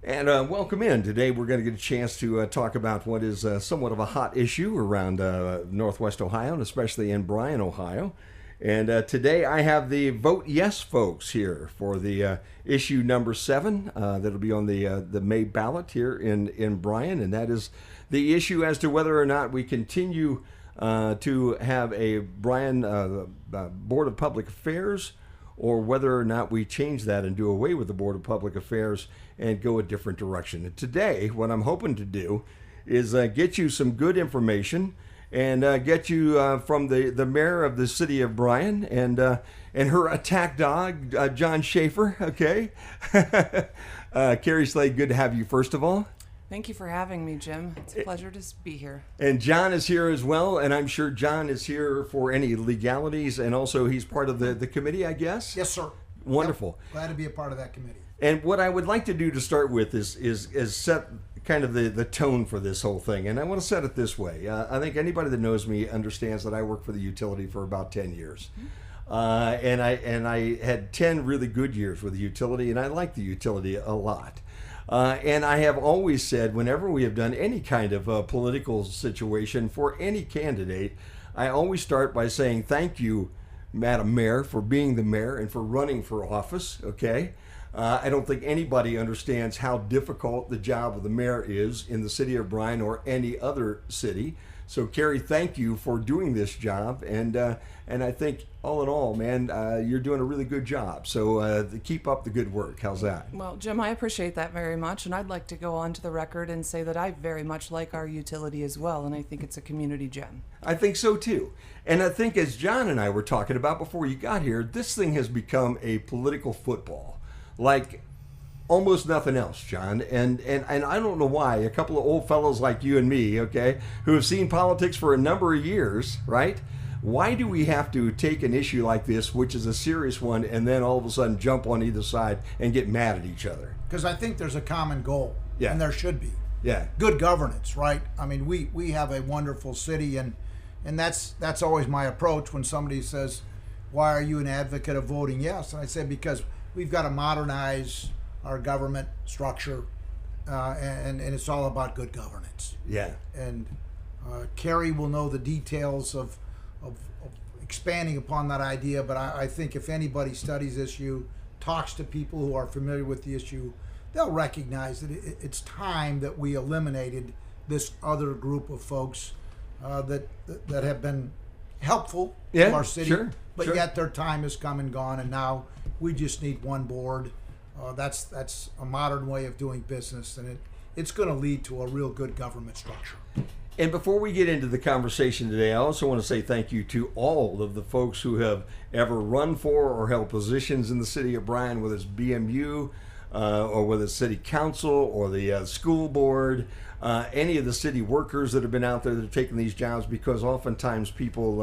And welcome in. Today we're going to get a chance to talk about what is somewhat of a hot issue around Northwest Ohio, and especially in Bryan, Ohio. And today I have the Vote Yes folks here for the issue number 7 that'll be on the May ballot here in Bryan, and that is the issue as to whether or not we continue to have a Bryan Board of Public Affairs, or whether or not we change that and do away with the Board of Public Affairs and go a different direction. And today, what I'm hoping to do is get you some good information and get you from the mayor of the city of Bryan and her attack dog, John Schaefer, okay? Carrie Slade, good to have you first of all. Thank you for having me, Jim. It's a pleasure to be here. And John is here as well, and I'm sure John is here for any legalities, and also he's part of the committee, I guess? Yes, sir. Wonderful. Yep. Glad to be a part of that committee. And what I would like to do to start with is set kind of the tone for this whole thing. And I want to set it this way. I think anybody that knows me understands that I worked for the utility for about 10 years. And I had 10 really good years with the utility, and I liked the utility a lot. And I have always said, whenever we have done any kind of political situation for any candidate, I always start by saying thank you, Madam Mayor, for being the mayor and for running for office, okay? I don't think anybody understands how difficult the job of the mayor is in the city of Bryan or any other city. So, Carrie, thank you for doing this job, and I think all in all, man, you're doing a really good job. So keep up the good work. How's that? Well, Jim, I appreciate that very much, and I'd like to go on to the record and say that I very much like our utility as well, and I think it's a community gem. I think so too. And I think, as John and I were talking about before you got here, this thing has become a political football, like almost nothing else, John. And I don't know why. A couple of old fellows like you and me, okay, who have seen politics for a number of years, right? Why do we have to take an issue like this, which is a serious one, and then all of a sudden jump on either side and get mad at each other? Because I think there's a common goal, Yeah. and there should be. Yeah. Good governance, right? I mean, we have a wonderful city, and that's always my approach when somebody says, why are you an advocate of voting yes? And I say, because we've got to modernize our government structure, and it's all about good governance. Yeah. And Carrie will know the details of expanding upon that idea, but I think if anybody studies this issue, talks to people who are familiar with the issue, they'll recognize that it's time that we eliminated this other group of folks that have been helpful to our city, but yet their time has come and gone, and now we just need one board. That's a modern way of doing business, and it's going to lead to a real good government structure. And before we get into the conversation today, I also want to say thank you to all of the folks who have ever run for or held positions in the city of Bryan, whether it's BMU or whether it's city council or the school board, any of the city workers that have been out there that have taken these jobs, because oftentimes people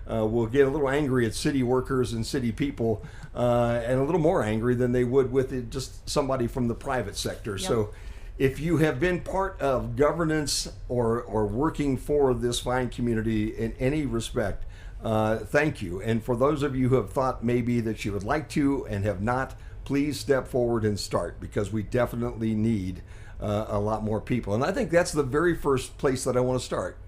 will get a little angry at city workers and city people, and a little more angry than they would with just somebody from the private sector. Yep. So if you have been part of governance or working for this fine community in any respect, thank you. And for those of you who have thought maybe that you would like to and have not, please step forward and start, because we definitely need a lot more people. And I think that's the very first place that I want to start,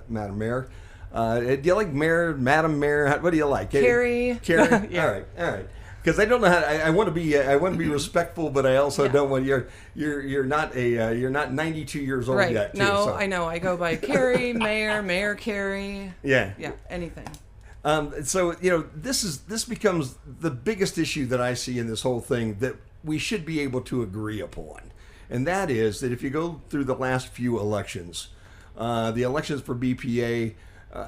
Madam Mayor. Do you like Mayor, Madam Mayor? What do you like? Carrie. Carrie? Yeah. All right. Because I don't know how I want to be respectful, but I also don't want you're not 92 years old Right. yet. Too, No, so. I know. I go by Carrie, Mayor Carrie. Yeah. Yeah, anything. So this becomes the biggest issue that I see in this whole thing that we should be able to agree upon, and that is that if you go through the last few elections, the elections for BPA,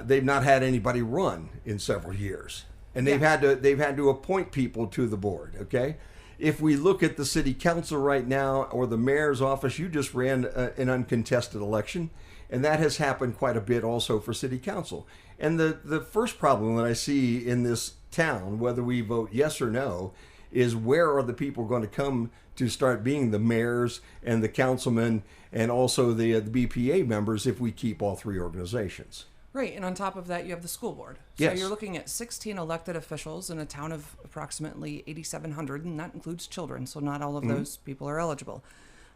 they've not had anybody run in several years. And they've had to appoint people to the board, okay? If we look at the city council right now or the mayor's office, you just ran an uncontested election, and that has happened quite a bit also for city council. And the first problem that I see in this town, whether we vote yes or no, is where are the people going to come to start being the mayors and the councilmen and also the BPA members if we keep all three organizations? Right, and on top of that, you have the school board. So Yes. you're looking at 16 elected officials in a town of approximately 8,700, and that includes children, so not all of those people are eligible.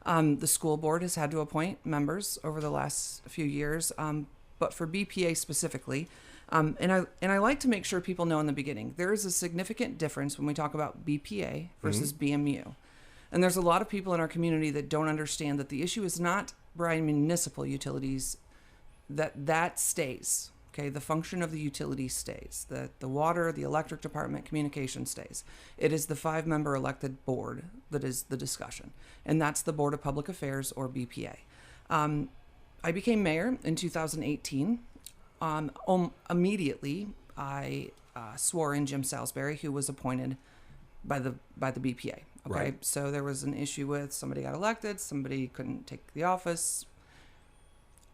The school board has had to appoint members over the last few years, but for BPA specifically, and I like to make sure people know in the beginning, there is a significant difference when we talk about BPA versus BMU. And there's a lot of people in our community that don't understand that the issue is not Bryan Municipal Utilities, that stays. Okay, the function of the utility stays. The water, the electric department, communication stays. It is the 5-member elected board that is the discussion. And that's the Board of Public Affairs, or BPA. I became mayor in 2018. Immediately, I swore in Jim Salisbury, who was appointed by the BPA. Okay, Right. So there was an issue with somebody got elected, somebody couldn't take the office.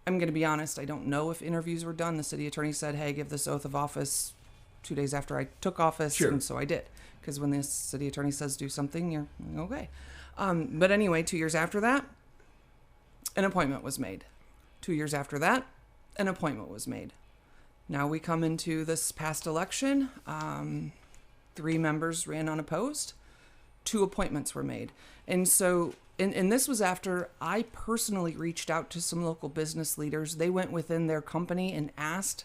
I'm going to be honest, I don't know if interviews were done. The city attorney said, hey, give this oath of office 2 days after I took office. Sure. And so I did. Because when the city attorney says do something, you're okay. But anyway, 2 years after that, an appointment was made. 2 years after that, an appointment was made. Now we come into this past election. 3 members ran unopposed. 2 appointments were made. And so, and this was after I personally reached out to some local business leaders. They went within their company and asked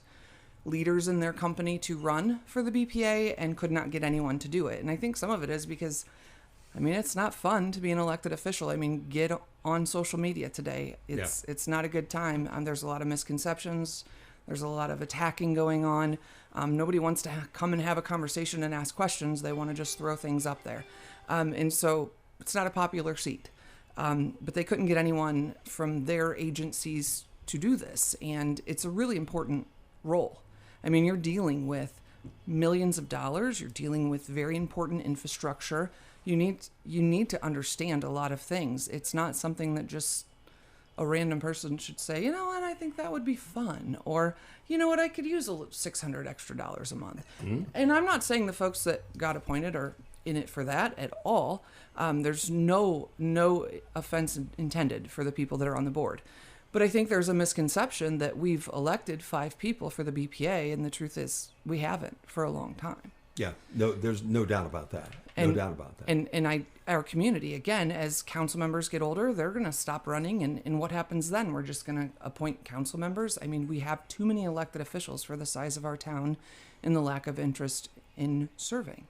leaders in their company to run for the BPA and could not get anyone to do it. And I think some of it is because, I mean, it's not fun to be an elected official. I mean, get on social media today. It's not a good time. There's a lot of misconceptions. There's a lot of attacking going on. Nobody wants to come and have a conversation and ask questions. They want to just throw things up there. And so it's not a popular seat. But they couldn't get anyone from their agencies to do this. And it's a really important role. I mean, you're dealing with millions of dollars. You're dealing with very important infrastructure. You need to understand a lot of things. It's not something that just a random person should say, you know what, I think that would be fun. Or, you know what, I could use $600 extra a month. Mm-hmm. And I'm not saying the folks that got appointed are in it for that at all. There's no offense intended for the people that are on the board. But I think there's a misconception that we've elected 5 people for the BPA, and the truth is we haven't for a long time. Yeah, no, there's no doubt about that. No doubt about that. And our community, again, as council members get older, they're going to stop running. And what happens then? We're just going to appoint council members. I mean, we have too many elected officials for the size of our town and the lack of interest in serving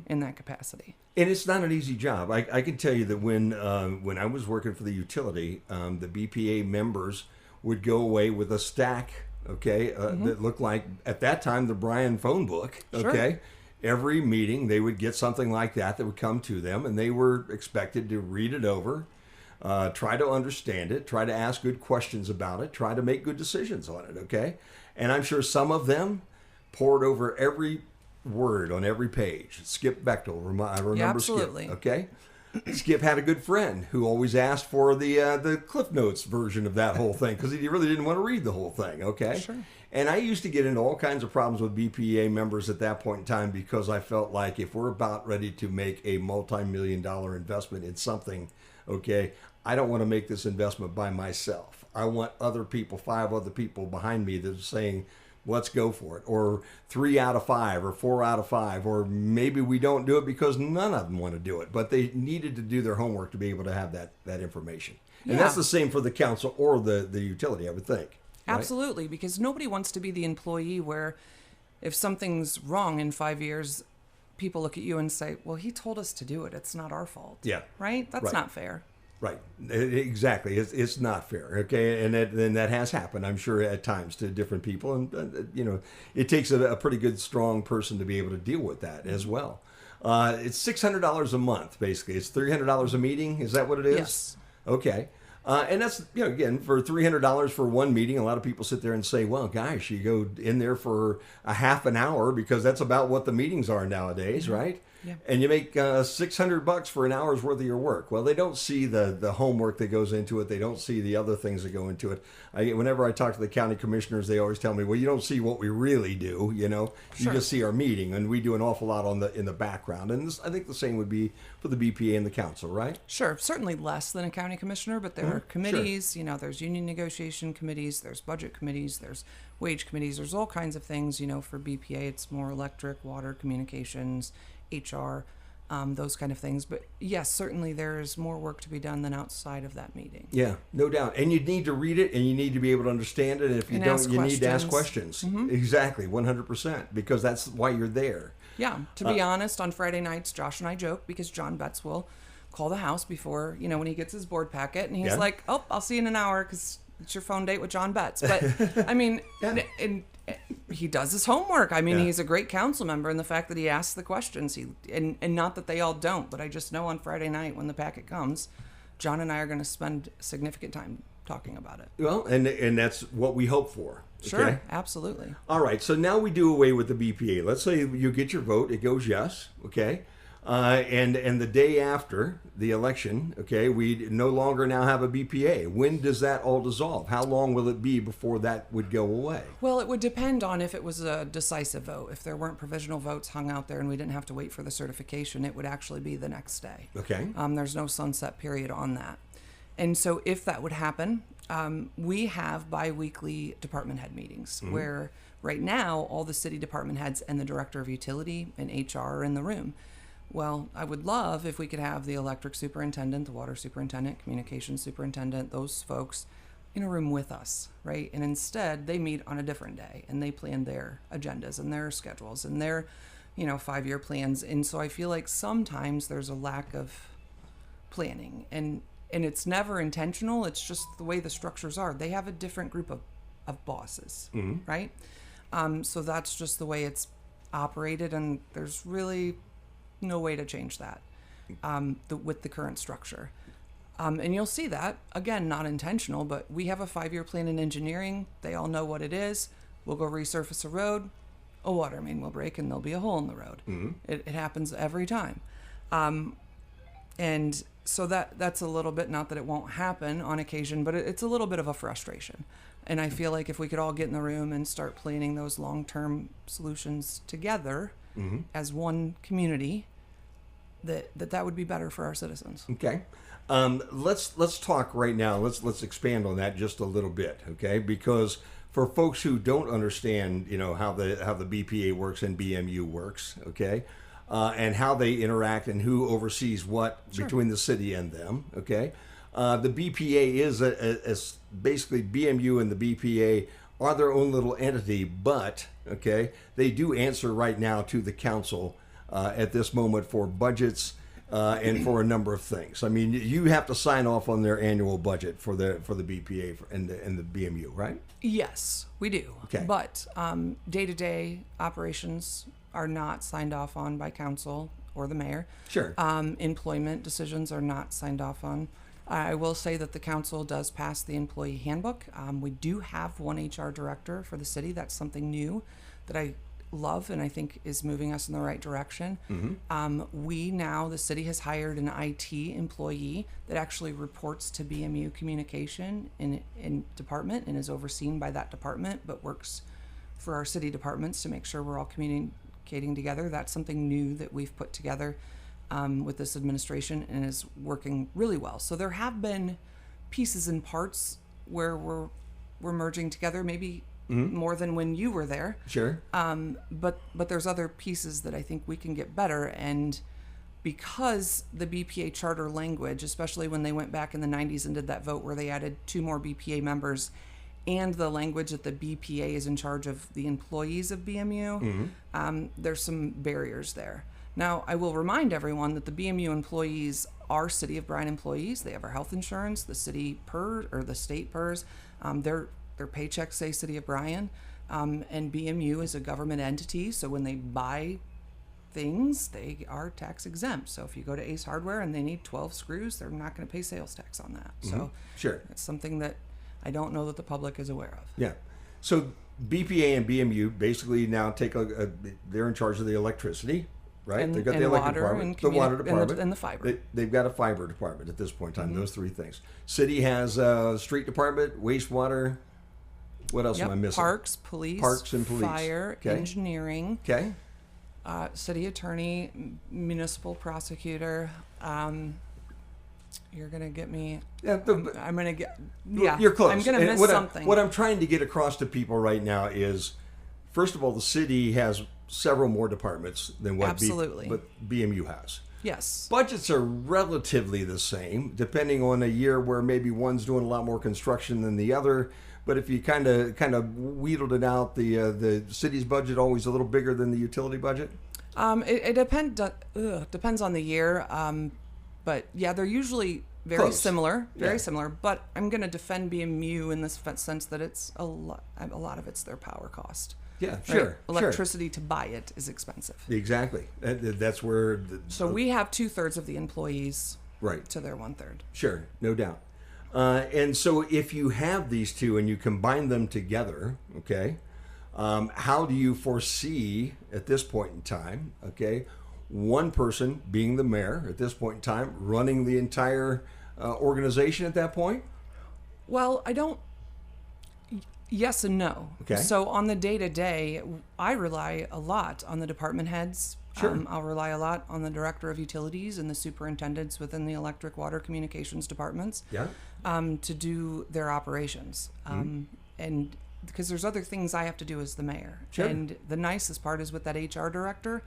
in that capacity. And it's not an easy job. I can tell you that when I was working for the utility, the BPA members would go away with a stack, that looked like, at that time, the Bryan phone book, okay? Sure. Every meeting, they would get something like that would come to them, and they were expected to read it over, try to understand it, try to ask good questions about it, try to make good decisions on it, okay? And I'm sure some of them pored over every word on every page. Skip Bechtel, I remember absolutely. Skip, okay? Skip had a good friend who always asked for the Cliff Notes version of that whole thing because he really didn't want to read the whole thing, okay? Sure. And I used to get into all kinds of problems with BPA members at that point in time because I felt like if we're about ready to make a multi-million-dollar investment in something, okay, I don't want to make this investment by myself. I want other people, 5 other people behind me that are saying, let's go for it, or 3 out of 5, or 4 out of 5, or maybe we don't do it because none of them want to do it, but they needed to do their homework to be able to have that information. And that's the same for the council or the utility, I would think. Right? Absolutely, because nobody wants to be the employee where if something's wrong in 5 years, people look at you and say, well, he told us to do it. It's not our fault. Yeah. Right? That's not fair. Right. Exactly. It's not fair. Okay. And that has happened, I'm sure, at times to different people. And, it takes a pretty good, strong person to be able to deal with that as well. It's $600 a month, basically. It's $300 a meeting. Is that what it is? Yes. Okay. And that's, again, for $300 for one meeting, a lot of people sit there and say, well, gosh, you go in there for a half an hour because that's about what the meetings are nowadays, right? Yeah. And you make $600 for an hour's worth of your work. Well, they don't see the homework that goes into it. They don't see the other things that go into it. Whenever I talk to the county commissioners, they always tell me, well, you don't see what we really do, Sure. You just see our meeting, and we do an awful lot in the background. And I think the same would be for the BPA and the council, right? Sure. Certainly less than a county commissioner, but there are committees, sure. There's union negotiation committees, there's budget committees, there's wage committees, there's all kinds of things, for BPA, it's more electric, water, communications, HR. those kind of things. But yes, certainly there is more work to be done than outside of that meeting. Yeah, no doubt. And you need to read it, and you need to be able to understand it. And if you And don't, ask you need to ask questions. questions. Exactly, 100%, because that's why you're there. Yeah, to be honest, on Friday nights, Josh and I joke because John Betts will call the house before, when he gets his board packet, and he's Yeah. like, "Oh, I'll see you in an hour because it's your phone date with John Betts." But I mean, and he does his homework. I mean, Yeah. he's a great council member, and the fact that he asks the questions, and not that they all don't, but I just know on Friday night when the packet comes, John and I are going to spend significant time talking about it. Well, and that's what we hope for. Sure, Okay? absolutely. All right, so now we do away with the BPA. Let's say you get your vote, it goes yes, okay? And the day after the election, okay, we no longer now have a BPA. When does that all dissolve? How long will it be before that would go away? Well, it would depend on if it was a decisive vote. If there weren't provisional votes hung out there and we didn't have to wait for the certification, it would actually be the next day. Okay. There's no sunset period on that. And so if that would happen, we have bi-weekly department head meetings where right now all the city department heads and the director of utility and HR are in the room. Well, I would love if we could have the electric superintendent, the water superintendent, communications superintendent, those folks in a room with us, right? And instead they meet on a different day and they plan their agendas and their schedules and their, 5-year plans. And so I feel like sometimes there's a lack of planning and it's never intentional. It's just the way the structures are. They have a different group of bosses, right? So that's just the way it's operated, and there's really no way to change that with the current structure. And you'll see that, again, not intentional, but we have a 5-year plan in engineering. They all know what it is. We'll go resurface a road, a water main will break, and there'll be a hole in the road. It happens every time. And so that's a little bit, not that it won't happen on occasion, but it's a little bit of a frustration. And I feel like if we could all get in the room and start planning those long-term solutions together as one community, that would be better for our citizens. Okay. Let's talk right now. Let's expand on that just a little bit, okay? Because for folks who don't understand, how the BPA works and BMU works, okay, and how they interact and who oversees what between the city and them, okay. The BPA is basically BMU and the BPA are their own little entity, but okay, they do answer right now to the council at this moment for budgets and for a number of things. I mean, you have to sign off on their annual budget for the BPA and the BMU, right? Yes, we do. Okay. But day-to-day operations are not signed off on by council or the mayor. Sure. Employment decisions are not signed off on. I will say that the council does pass the employee handbook. We do have one HR director for the city. That's something new that I love and I think is moving us in the right direction. The city has hired an IT employee that actually reports to BMU communication in department and is overseen by that department, but works for our city departments to make sure we're all communicating together. That's something new that we've put together with this administration and is working really well. So there have been pieces and parts where we're merging together, maybe more than when you were there. Sure. But there's other pieces that I think we can get better. And because the BPA charter language, especially when they went back in the 90s and did that vote where they added 2 more BPA members, and the language that the BPA is in charge of the employees of BMU, there's some barriers there. Now, I will remind everyone that the BMU employees are City of Bryan employees. They have our health insurance, the city PERS or the state PERS. Their paychecks say City of Bryan, and BMU is a government entity. So when they buy things, they are tax exempt. So if you go to Ace Hardware and they need 12 screws, they're not going to pay sales tax on that. So sure, it's something that I don't know that the public is aware of. Yeah. So BPA and BMU basically now they're in charge of the electricity. Right, And, they've got and the electric water department, and the water department, and the fiber. They've got a fiber department at this point in time. Those 3 things. City has street department, wastewater. What else am I missing? Parks, police, and police. Fire, Okay. engineering, Okay. city attorney, municipal prosecutor. You're gonna get me. Yeah, I'm gonna get. Yeah, you're close. I'm gonna And miss what something. what I'm trying to get across to people right now is, first of all, the city has several more departments than what Absolutely. BMU has. Yes. Budgets are relatively the same, depending on a year where maybe one's doing a lot more construction than the other. But if you kind of wheedled it out, the city's budget always a little bigger than the utility budget. It depends on the year. But yeah, they're usually very Close. similar, Yeah. similar. But I'm going to defend BMU in this sense that it's a lot of it's their power cost. Yeah, Right? sure. Electricity to buy it is expensive. Exactly. That's where. So we have 2/3 of the employees Right. to their 1/3. Sure, no doubt. And so if you have these two and you combine them together, okay, how do you foresee at this point in time, okay, one person being the mayor at this point in time, running the entire organization at that point? Well, I don't. Yes and no. Okay. So on the day-to-day, I rely a lot on the department heads. Sure. I'll rely a lot on the director of utilities and the superintendents within the electric, water, communications departments. Yeah. To do their operations. And because there's other things I have to do as the mayor. Sure. And the nicest part is with that HR director,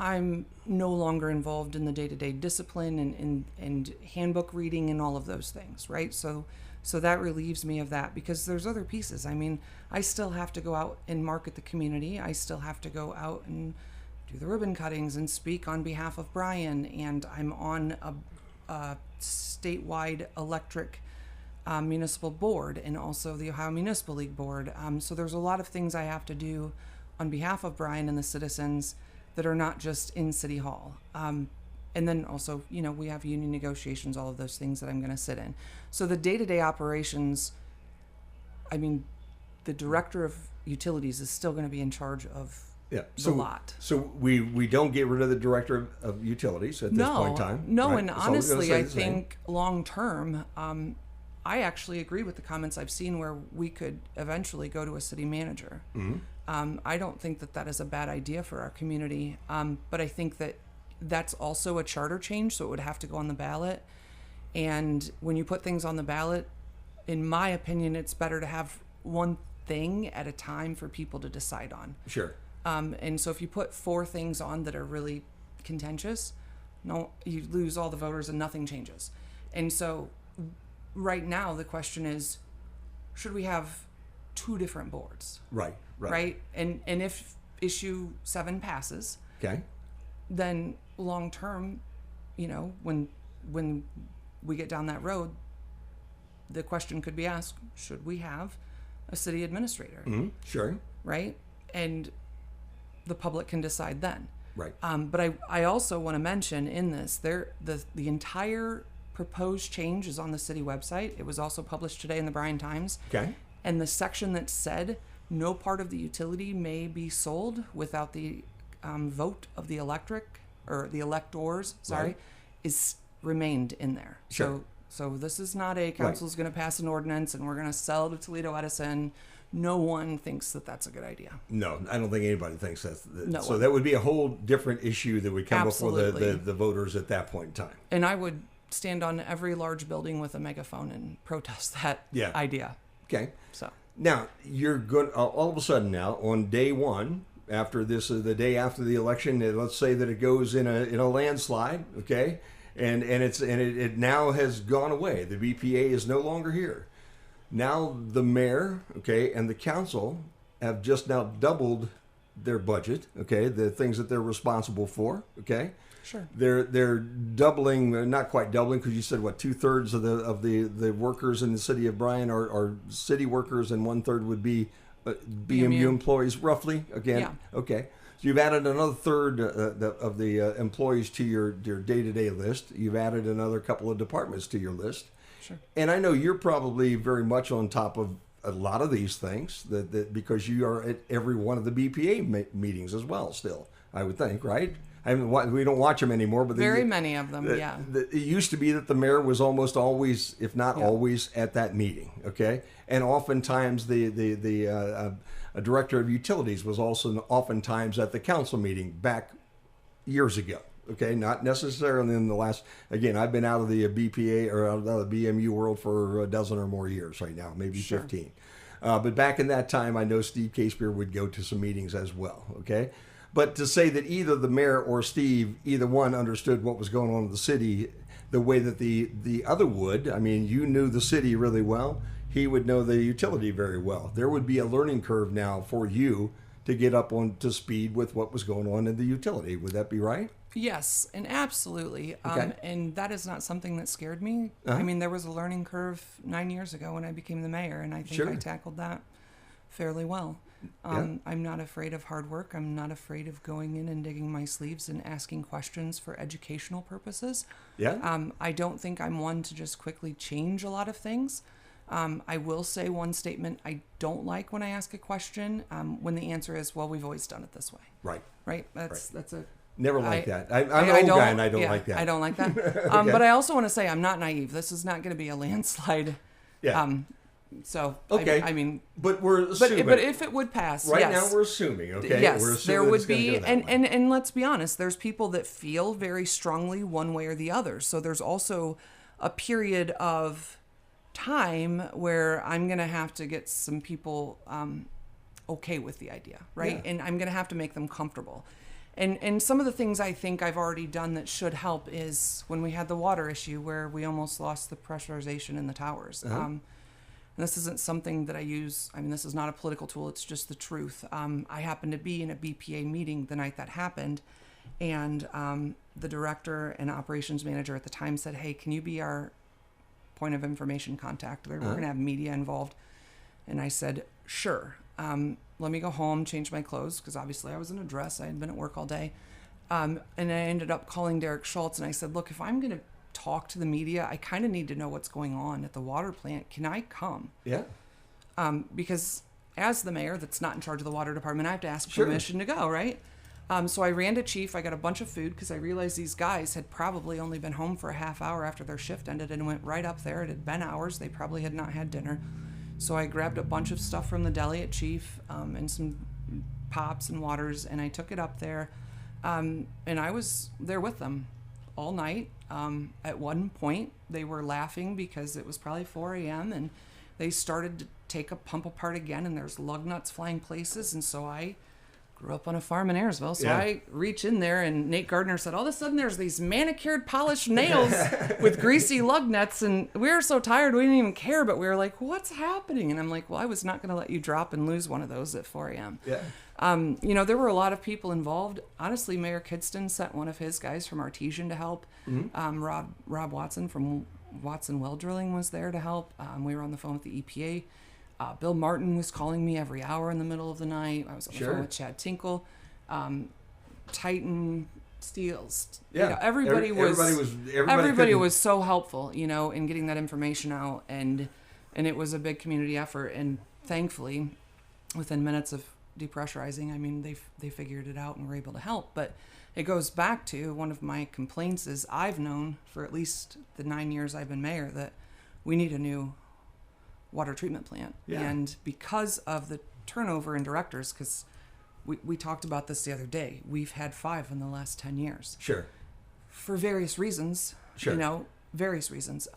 I'm no longer involved in the day-to-day discipline and handbook reading and all of those things, right? So that relieves me of that because there's other pieces. I mean, I still have to go out and market the community. I still have to go out and do the ribbon cuttings and speak on behalf of Bryan. And I'm on a statewide electric municipal board and also the Ohio Municipal League board. So there's a lot of things I have to do on behalf of Bryan and the citizens that are not just in City Hall. And then also, we have union negotiations, all of those things that I'm going to sit in. So the day-to-day operations, I mean, the director of utilities is still going to be in charge of the lot. So we don't get rid of the director of utilities at this point in time. No, right? and It's always gonna honestly, stay I the same. think long-term, I actually agree with the comments I've seen where we could eventually go to a city manager. I don't think that is a bad idea for our community, but I think that that's also a charter change, so it would have to go on the ballot. And when you put things on the ballot, in my opinion, it's better to have one thing at a time for people to decide on. Sure. And so if you put 4 things on that are really contentious, no, you lose all the voters and nothing changes. And so right now the question is, should we have 2 different boards? Right. And if issue 7 passes, Okay. then long term, when we get down that road, the question could be asked, should we have a city administrator? Sure. Right? And the public can decide then. Right. But I also want to mention in this, the entire proposed change is on the city website. It was also published today in the Bryan Times. Okay. And the section that said no part of the utility may be sold without the vote of the electors, Right. is remained in there. Sure. So this is not a council's going to pass an ordinance and we're going to sell to Toledo Edison. No one thinks that that's a good idea. No, I don't think anybody thinks that's. No So one. that would be a whole different issue that would come before Absolutely. the voters at that point in time. And I would stand on every large building with a megaphone and protest that Yeah. idea. Okay. So Now you're going all of a sudden now on day one after this, the day after the election. Let's say that it goes in a landslide. Okay. And it now has gone away. The BPA is no longer here. Now the mayor, okay, and the council have just now doubled their budget, okay, the things that they're responsible for, okay. sure. They're doubling, not quite doubling, because you said what 2/3 of the workers in the city of Bryan are city workers, and 1/3 would be BMU employees, roughly. Again, Yeah. okay. So you've added another third of the employees to your day-to-day list. You've added another couple of departments to your list. Sure. And I know you're probably very much on top of a lot of these things that because you are at every one of the BPA meetings as well. Still, I would think, right? We don't watch them anymore, but Very many of them, yeah. It used to be that the mayor was almost always, if not Yeah. always, at that meeting. Okay, and oftentimes the director of utilities was also oftentimes at the council meeting back years ago. Okay, not necessarily in the last. Again, I've been out of the BPA or out of the BMU world for a dozen or more years right now, maybe Sure. 15. But back in that time, I know Steve Casebeer would go to some meetings as well. Okay, But to say that either the mayor or Steve, either one understood what was going on in the city the way that the other would, I mean, you knew the city really well. He would know the utility very well. There would be a learning curve now for you to get up on to speed with what was going on in the utility. Would that be right? Yes, and absolutely. Okay. And that is not something that scared me. Uh-huh. I mean, there was a learning curve 9 years ago when I became the mayor, and I think Sure. I tackled that fairly well. I'm not afraid of hard work. I'm not afraid of going in and digging my sleeves and asking questions for educational purposes. Yeah. I don't think I'm one to just quickly change a lot of things. I will say one statement I don't like when I ask a question, when the answer is, well, we've always done it this way. Right. Right? That's a... Never like that. I'm an old guy and I don't like that. I don't like that. Okay. But I also want to say I'm not naive. This is not going to be a landslide. Yeah. So, Okay. I mean... But we're assuming. But if it would pass, right yes. now we're assuming, okay? Yes, We're assuming there it's would gonna be, go that way. and let's be honest, there's people that feel very strongly one way or the other. So there's also a period of time where I'm going to have to get some people okay with the idea, right? Yeah. And I'm going to have to make them comfortable. And some of the things I think I've already done that should help is when we had the water issue where we almost lost the pressurization in the towers. And this isn't something that I use. I mean, this is not a political tool. It's just the truth. I happened to be in a BPA meeting the night that happened, and the director and operations manager at the time said, hey, can you be our point of information contact? We're going to have media involved. And I said, sure. Let me go home, change my clothes, because obviously I was in a dress. I had been at work all day. And I ended up calling Derek Schultz, and I said, look, if I'm going to talk to the media, I kind of need to know what's going on at the water plant. Can I come? Yeah. Because as the mayor that's not in charge of the water department, I have to ask Sure. permission to go, right? So I ran to chief. I got a bunch of food because I realized these guys had probably only been home for a half hour after their shift ended and went right up there. It had been hours. They probably had not had dinner. So I grabbed a bunch of stuff from the deli at chief and some pops and waters, and I took it up there. And I was there with them all night. At one point, they were laughing because it was probably 4 a.m. and they started to take a pump apart again, and there's lug nuts flying places. And so I grew up on a farm in Ayersville, so I reach in there, and Nate Gardner said, all of a sudden there's these manicured, polished nails with greasy lug nuts, and we were so tired we didn't even care, but we were like, what's happening? And I'm like, well, I was not going to let you drop and lose one of those at 4 a.m. Yeah. There were a lot of people involved. Honestly, Mayor Kidston sent one of his guys from Artesian to help. Rob Watson from Watson Well Drilling was there to help. We were on the phone with the EPA. Bill Martin was calling me every hour in the middle of the night. I was on the phone with Chad Tinkle. Titan Steels. Yeah. Everybody couldn't- was so helpful, in getting that information out, and it was a big community effort. And thankfully, within minutes of depressurizing, I mean, they figured it out and were able to help. But it goes back to one of my complaints is I've known for at least the 9 years I've been mayor that we need a new water treatment plant. Yeah. And because of the turnover in directors, because we talked about this the other day, we've had 5 in the last 10 years. Sure. For various reasons. Sure. Various reasons.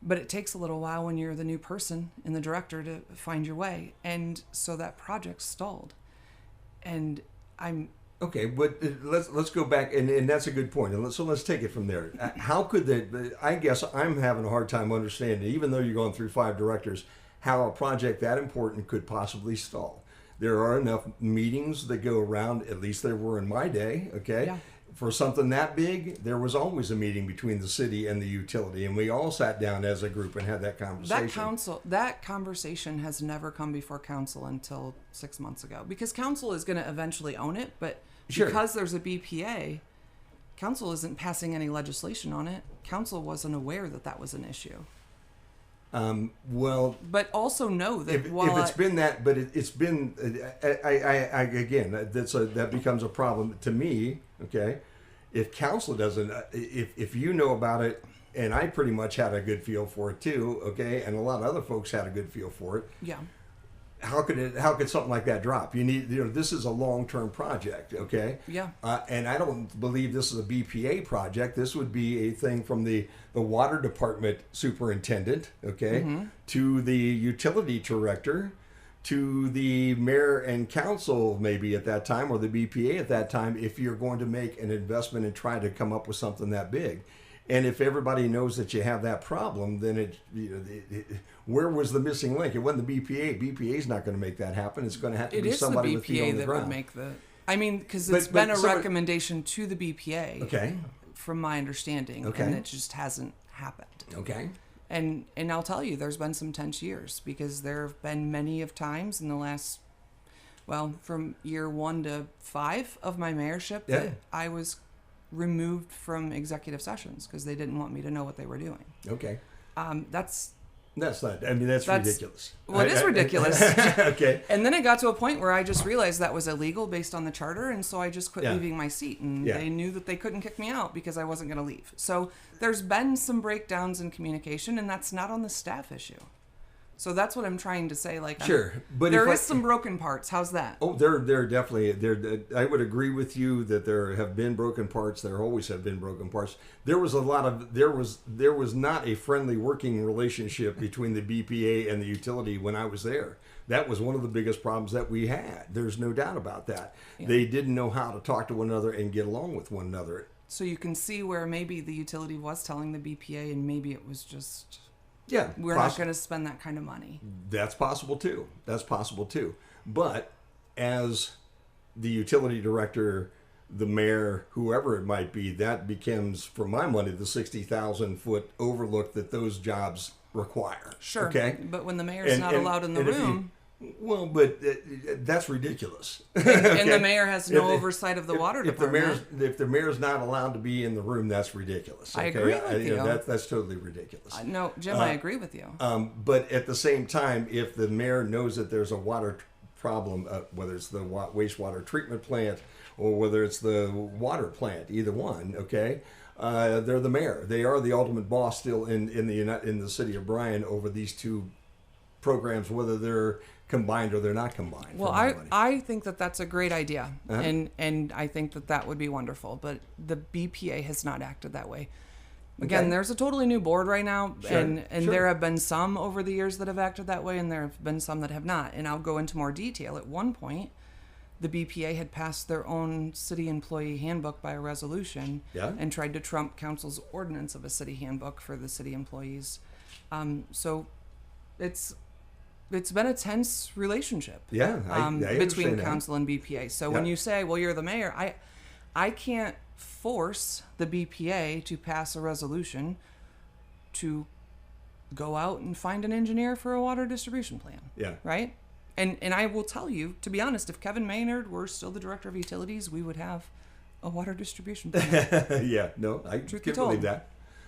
But it takes a little while when you're the new person and the director to find your way. And so that project stalled. And I'm... Okay, but let's go back, and that's a good point. And so let's take it from there. How could I guess I'm having a hard time understanding, even though you're going through 5 directors, how a project that important could possibly stall. There are enough meetings that go around, at least there were in my day, okay? Yeah. For something that big, there was always a meeting between the city and the utility, and we all sat down as a group and had that conversation. That conversation has never come before council until 6 months ago, because council is going to eventually own it, but because there's a BPA, council isn't passing any legislation on it. Council wasn't aware that was an issue. Well, but also know that if it's been that, but it's been, again, that becomes a problem to me. Okay, if council doesn't, if you know about it, and I pretty much had a good feel for it too. Okay, and a lot of other folks had a good feel for it. Yeah. How could something like that drop? You need, this is a long-term project, okay? Yeah. And I don't believe this is a BPA project. This would be a thing from the water department superintendent, okay, to the utility director, to the mayor and council maybe at that time, or the BPA at that time, if you're going to make an investment and try to come up with something that big. And if everybody knows that you have that problem, then where was the missing link? It wasn't the BPA. BPA is not going to make that happen. It's going to have to be somebody with feet on the ground. Would make the. I mean, because it's been a recommendation to the BPA. Okay. From my understanding, okay. And it just hasn't happened. Okay. And I'll tell you, there's been some tense years, because there have been many of times in the last, well, from year 1 to 5 of my mayorship, that I was removed from executive sessions because they didn't want me to know what they were doing. Okay. That's not. I mean, that's ridiculous. Well, it is ridiculous. Okay. And then it got to a point where I just realized that was illegal based on the charter, and so I just quit leaving my seat. And they knew that they couldn't kick me out because I wasn't going to leave. So there's been some breakdowns in communication, and that's not on the staff issue. So that's what I'm trying to say. Like, sure, but there is some broken parts. How's that? Oh, there definitely there. I would agree with you that there have been broken parts. There always have been broken parts. There was there was not a friendly working relationship between the BPA and the utility when I was there. That was one of the biggest problems that we had. There's no doubt about that. Yeah. They didn't know how to talk to one another and get along with one another. So you can see where maybe the utility was telling the BPA, and maybe it was just. Yeah, we're not going to spend that kind of money. That's possible too. But as the utility director, the mayor, whoever it might be, that becomes, for my money, the 60,000-foot overlook that those jobs require. Sure. Okay. But when the mayor's not allowed in the room. But that's ridiculous. And the mayor has no oversight of the water department. If the mayor's not allowed to be in the room, that's ridiculous. Okay? I agree with you. That's totally ridiculous. No, Jim, I agree with you. But at the same time, if the mayor knows that there's a water problem, whether it's the wastewater treatment plant or whether it's the water plant, either one, okay, they're the mayor. They are the ultimate boss still in the city of Bryan over these two programs, whether they're combined or they're not combined. Well, I think that that's a great idea, and I think that would be wonderful. But the BPA has not acted that way. Again, there's a totally new board right now, and there have been some over the years that have acted that way, and there have been some that have not. And I'll go into more detail. At one point, the BPA had passed their own city employee handbook by a resolution, and tried to trump council's ordinance of a city handbook for the city employees. So it's been a tense relationship. Between council and BPA. So when you say, well, you're the mayor, I can't force the BPA to pass a resolution to go out and find an engineer for a water distribution plan. Yeah. Right? And I will tell you, to be honest, if Kevin Maynard were still the director of utilities, we would have a water distribution plan. I can believe that.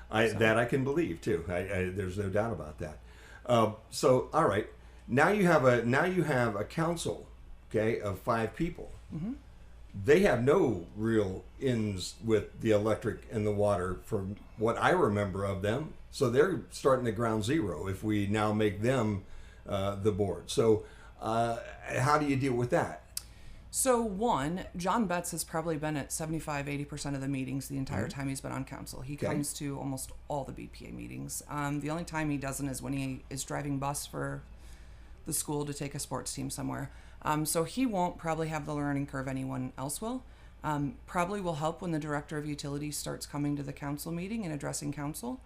That I can believe too. There's no doubt about that. So all right. Now you have a council, okay, of 5 people. Mm-hmm. They have no real ins with the electric and the water from what I remember of them. So they're starting at ground zero if we now make them the board. So how do you deal with that? So one, John Betts has probably been at 75-80% of the meetings the entire time he's been on council. He comes to almost all the BPA meetings. The only time he doesn't is when he is driving bus for the school to take a sports team somewhere. So he won't probably have the learning curve anyone else will. Probably will help when the director of utilities starts coming to the council meeting and addressing council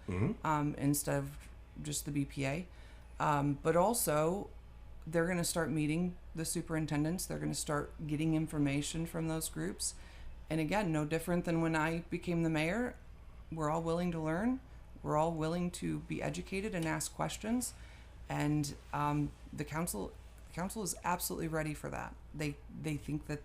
instead of just the BPA. But also, they're going to start meeting the superintendents. They're going to start getting information from those groups. And again, no different than when I became the mayor. We're all willing to learn. We're all willing to be educated and ask questions. And the council is absolutely ready for that. They think that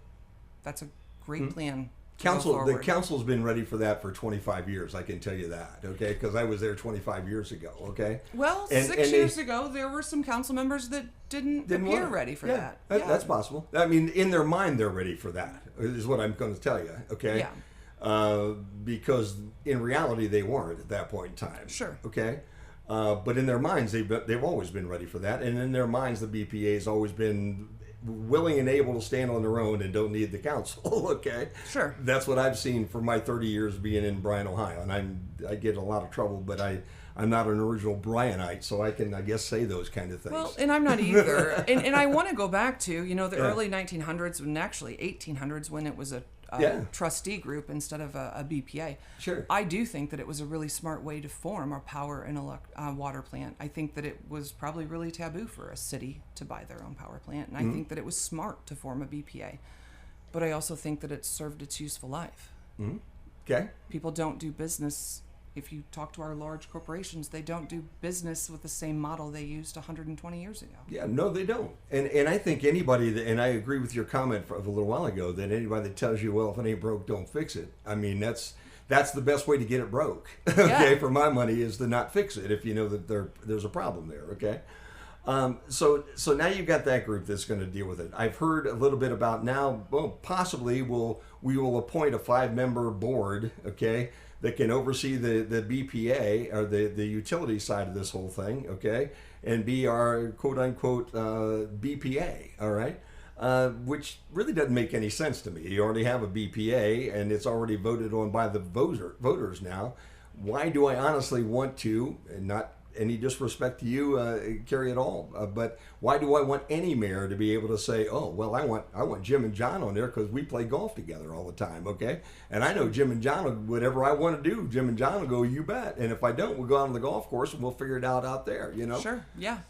that's a great plan. The council's been ready for that for 25 years. I can tell you that, okay? Because I was there 25 years ago, okay? Well, 6 years ago, there were some council members that didn't appear ready for that. That's possible. I mean, in their mind, they're ready for that, is what I'm going to tell you, okay? Yeah. Because in reality, they weren't at that point in time. Sure. Okay? But in their minds, they've always been ready for that. And in their minds, the BPA has always been willing and able to stand on their own and don't need the council. Okay, sure. That's what I've seen for my 30 years being in Bryan, Ohio, and I get a lot of trouble, but I'm not an original Bryanite, so I can, I guess, say those kind of things. Well, and I'm not either. and I want to go back to, the Yeah. early 1900s, and actually 1800s, when it was a trustee group instead of a BPA. Sure. I do think that it was a really smart way to form a power and water plant. I think that it was probably really taboo for a city to buy their own power plant, and I think that it was smart to form a BPA. But I also think that it served its useful life. Mm-hmm. Okay. People don't do business. If you talk to our large corporations, they don't do business with the same model they used 120 years ago. Yeah, no, they don't. And I think anybody that, and I agree with your comment of a little while ago, that anybody that tells you, well, if it ain't broke, don't fix it. I mean, that's the best way to get it broke. Okay, for my money, is to not fix it if you know that there's a problem there. Okay. So now you've got that group that's going to deal with it. I've heard a little bit about now. Well, possibly we will appoint a 5-member board. Okay. That can oversee the BPA, or the utility side of this whole thing, okay, and be our quote-unquote BPA, all right, which really doesn't make any sense to me. You already have a BPA, and it's already voted on by the voters now. Why do I honestly want to, and not any disrespect to you, Carrie, at all, but why do I want any mayor to be able to say, oh, well, I want Jim and John on there because we play golf together all the time, okay? And I know Jim and John, whatever I want to do, Jim and John will go, you bet. And if I don't, we'll go out on the golf course and we'll figure it out there, Sure, yeah.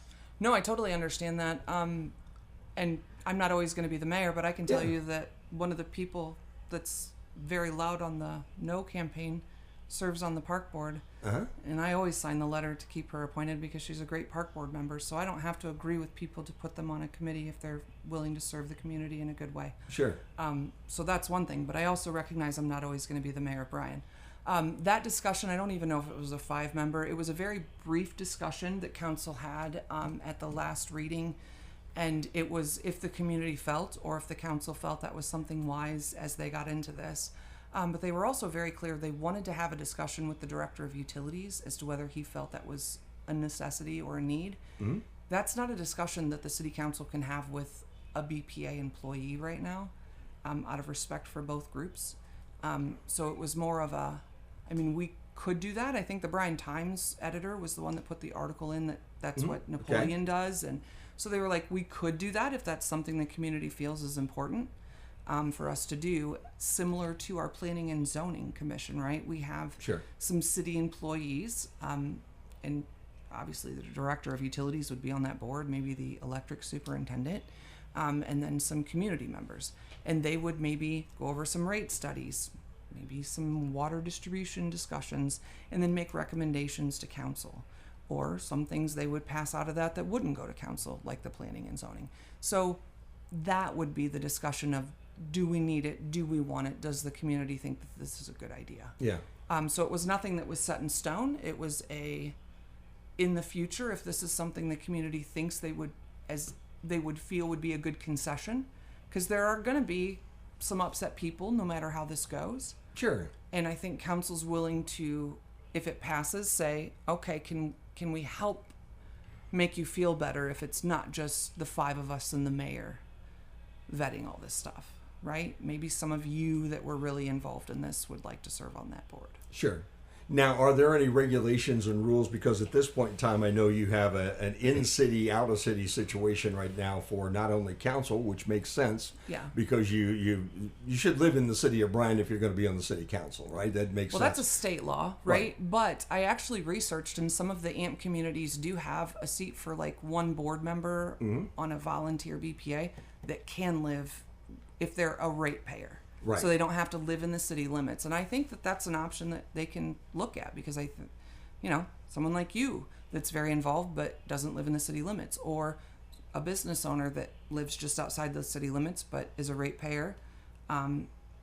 No, I totally understand that. And I'm not always going to be the mayor, but I can tell you that one of the people that's very loud on the no campaign serves on the park board. And I always sign the letter to keep her appointed because she's a great park board member. So I don't have to agree with people to put them on a committee if they're willing to serve the community in a good way. Sure. So that's one thing. But I also recognize I'm not always going to be the mayor of Bryan. That discussion, I don't even know if it was a 5-member. It was a very brief discussion that council had at the last reading. And it was if the community felt, or if the council felt that was something wise as they got into this. But they were also very clear they wanted to have a discussion with the director of utilities as to whether he felt that was a necessity or a need. Mm-hmm. That's not a discussion that the city council can have with a BPA employee right now, out of respect for both groups. So it was more of we could do that. I think the Bryan Times editor was the one that put the article in that's what Napoleon does. And so they were like, we could do that if that's something the community feels is important. For us to do, similar to our Planning and Zoning Commission, right? We have some city employees, and obviously the director of utilities would be on that board, maybe the electric superintendent, and then some community members. And they would maybe go over some rate studies, maybe some water distribution discussions, and then make recommendations to council. Or some things they would pass out of that wouldn't go to council, like the planning and zoning. So that would be the discussion of, do we need it? Do we want it? Does the community think that this is a good idea? Yeah. So it was nothing that was set in stone. It was in the future, if this is something the community thinks they would feel would be a good concession, because there are going to be some upset people no matter how this goes. Sure. And I think council's willing to, if it passes, say, okay, can we help make you feel better if it's not just the 5 of us and the mayor vetting all this stuff, right? Maybe some of you that were really involved in this would like to serve on that board. Sure. Now, are there any regulations and rules? Because at this point in time, I know you have an in-city, out-of-city situation right now for not only council, which makes sense. Yeah. Because you should live in the city of Bryan if you're going to be on the city council, right? That makes sense. Well, that's a state law, right? But I actually researched, and some of the AMP communities do have a seat for like one board member on a volunteer BPA that can live if they're a ratepayer. Right. So they don't have to live in the city limits. And I think that that's an option that they can look at, because I think, someone like you that's very involved but doesn't live in the city limits, or a business owner that lives just outside the city limits but is a ratepayer,